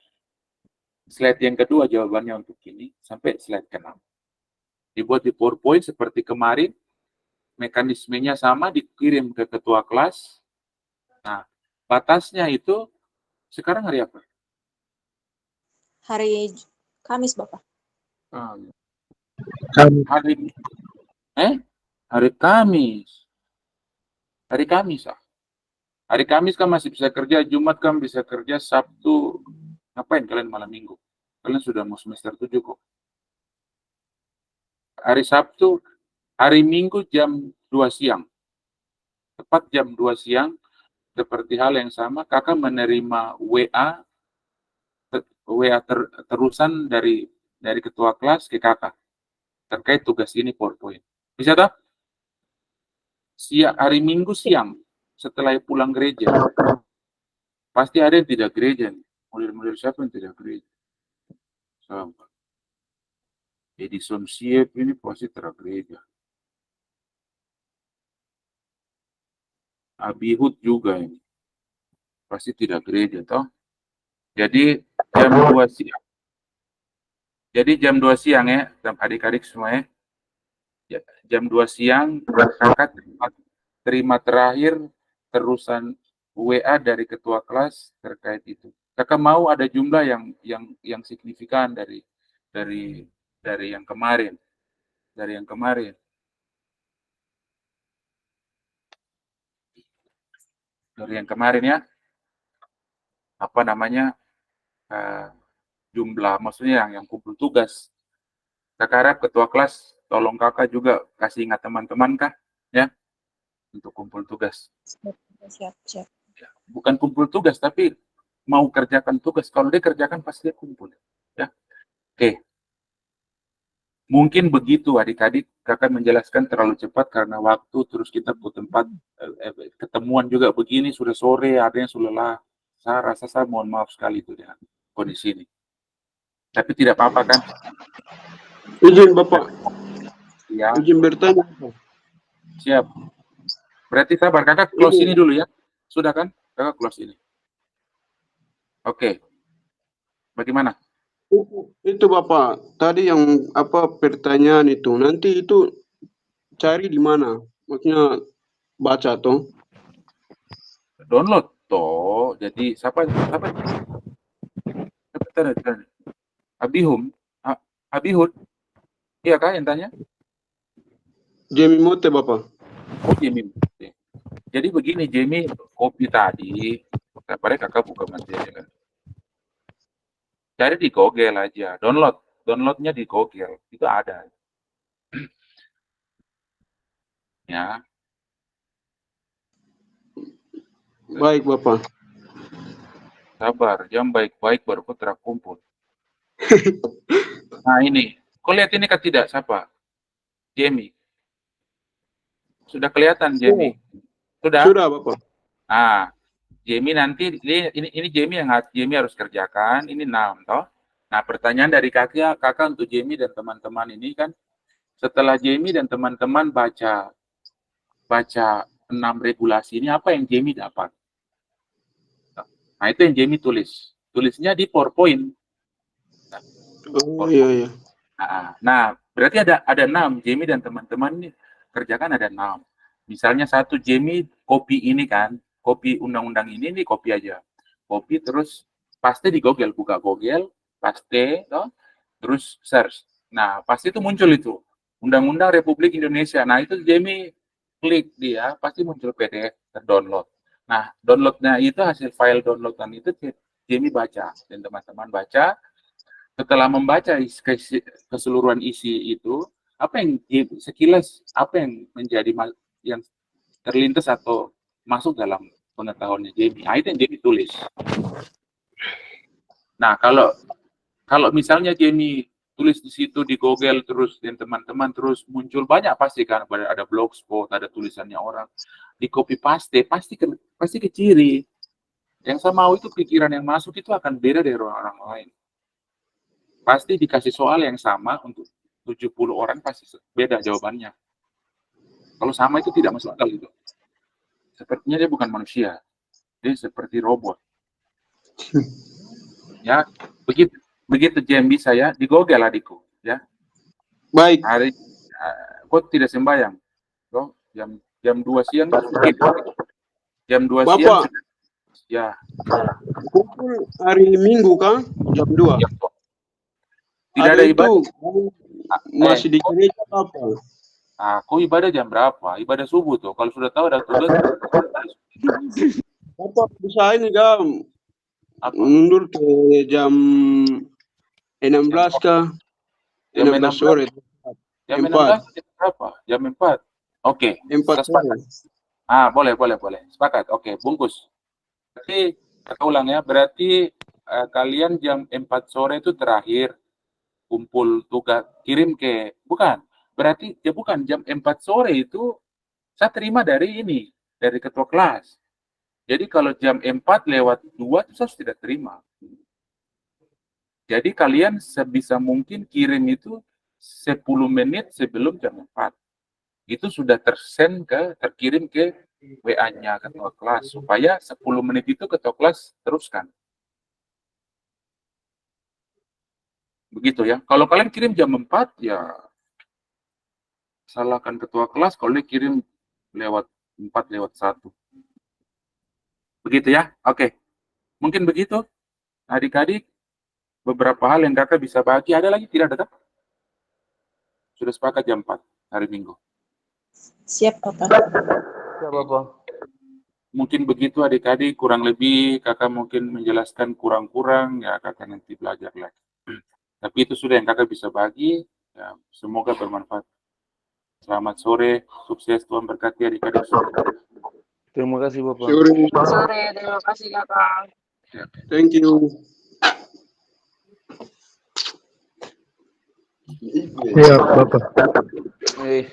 Slide yang kedua jawabannya untuk ini. Sampai slide ke-6. Dibuat di PowerPoint seperti kemarin. Mekanismenya sama, dikirim ke ketua kelas. Nah, batasnya itu sekarang hari apa? Hari Kamis, Bapak. Hari Kamis. Hari Kamis, Hari Kamis kan masih bisa kerja, Jumat kan bisa kerja, Sabtu ngapain kalian malam minggu? Kalian sudah mau semester 7 kok. Hari Sabtu, hari Minggu jam 2 siang. Tepat jam 2 siang, seperti hal yang sama, kakak menerima WA terusan dari ketua kelas ke kakak terkait tugas ini PowerPoint. Bisa tak? Hari Minggu siang, setelah pulang gereja. Pasti ada yang tidak gereja. Mulir-mulir siapa yang tidak gereja? Sama. Edison Siep ini pasti tidak gereja. Abihud juga ini. Pasti tidak gereja, toh. Jadi jam 2 siang. Jadi jam 2 siang ya, adik-adik semua ya. Jam 2 siang, kakak terima terakhir terusan WA dari ketua kelas terkait itu. Kakak mau ada jumlah yang signifikan dari yang kemarin. Dari yang kemarin. Dari yang kemarin ya. Apa namanya? Jumlah, maksudnya yang kumpul tugas. Kakak harap ketua kelas tolong kakak juga kasih ingat teman-teman kah ya untuk kumpul tugas. Siap. Ya, bukan kumpul tugas tapi mau kerjakan tugas. Kalau dia kerjakan pasti dia kumpul ya. Oke. Mungkin begitu adik-adik, kakak menjelaskan terlalu cepat karena waktu, terus kita ke tempat ketemuan juga begini, sudah sore, ada yang sudah lelah. Saya rasa saya mohon maaf sekali itu dengan kondisi ini. Tapi tidak apa-apa kan? Izin Bapak, Ya, izin bertanya. siap. Berarti sabar, kakak close ini dulu ya. Sudah kan? Kakak close ini. Oke. Bagaimana? Itu Bapak, tadi yang apa pertanyaan itu, nanti itu cari di mana? Maksudnya baca toh? Download toh. Jadi siapa Abihum, Abihud, iya kah yang tanya? Jemi Mote Bapak. Oh, Jamie. Jadi begini, Jamie, kopi tadi, daripada kakak buka materi kan. Cari di Google aja, downloadnya di Google, itu ada. Ya, Baik Bapak. sabar, jam baik-baik baru kau terkumpul. Nah ini, kau lihat ini kan tidak, siapa? Jamie. Sudah kelihatan Jamie? Sudah? Sudah Bapak. Ah, Jamie nanti ini Jamie yang Jamie harus kerjakan. Ini 6 toh. Nah, pertanyaan dari kakak untuk Jamie dan teman-teman ini kan, setelah Jamie dan teman-teman baca 6 regulasi ini, apa yang Jamie dapat? Nah, itu yang Jamie tulis. Tulisnya di PowerPoint. Oh iya iya. Nah, berarti ada 6. Jamie dan teman-teman ini kerjakan ada 6. Misalnya satu Jamie copy ini kan, copy undang-undang ini copy aja. Copy terus paste di Google, buka Google, paste, no? Terus search. Nah, pasti itu muncul itu. Undang-Undang Republik Indonesia. Nah, itu Jamie klik dia, pasti muncul PDF terdownload. Nah, downloadnya itu hasil file downloadan itu Jamie baca dan teman-teman baca. Setelah membaca keseluruhan isi itu, apa yang sekilas apa yang menjadi yang terlintas atau masuk dalam pengetahuannya Jamie? Nah, itu yang Jamie tulis. Nah, kalau misalnya Jamie tulis di situ di Google terus dan teman-teman terus muncul banyak pasti kan ada blogspot, ada tulisannya orang di copy paste pasti ke ciri. Yang saya mau itu pikiran yang masuk itu akan beda dari orang lain. Pasti dikasih soal yang sama untuk 70 orang pasti beda jawabannya. Kalau sama itu tidak masuk akal gitu. Sepertinya dia bukan manusia. Dia seperti robot. Ya, begitu Jambi saya di Google adikku, ya. Baik. Hari kok tidak sembahyang. Kok jam 2 siang jam 2 siang ya. Hari Minggu kan jam 2. Ya, tidak ada ibadah. Masih di gereja apa? Kok ibadah jam berapa? Ibadah subuh tuh. Kalau sudah tahu ada tugas. Bapak bisa ini Gam. Mundur ke jam 16 kah? Jam 16 sore. Jam 16 jam berapa? Jam 4. Oke. 4 sore. Boleh. Sepakat. Oke, bungkus. Berarti kita ulang ya. Berarti kalian jam 4 sore itu terakhir kumpul tugas kirim ke bukan. Berarti ya bukan jam 4 sore itu saya terima dari ketua kelas. Jadi kalau jam 4:02 itu saya tidak terima. Jadi kalian sebisa mungkin kirim itu 10 menit sebelum jam 4. Itu sudah terkirim ke WA-nya ketua kelas supaya 10 menit itu ketua kelas teruskan. Begitu ya. Kalau kalian kirim jam 4 ya salahkan ketua kelas kalau dia kirim lewat 4:01. Begitu ya. Oke. Mungkin begitu. Adik-adik beberapa hal yang kakak bisa bagi. Ada lagi? Tidak ada? Sudah sepakat jam 4 hari Minggu. Siap, Bapak. Ya, Bapak. Mungkin begitu adik-adik, kurang lebih kakak mungkin menjelaskan kurang-kurang, ya kakak nanti belajar lagi. Tapi itu sudah yang kakak bisa bagi, ya, semoga bermanfaat. Selamat sore, sukses, Tuhan berkati adik-adik. Terima kasih Bapak. Sore, terima kasih Kakak. Thank you. Iya, Bapak. Eh,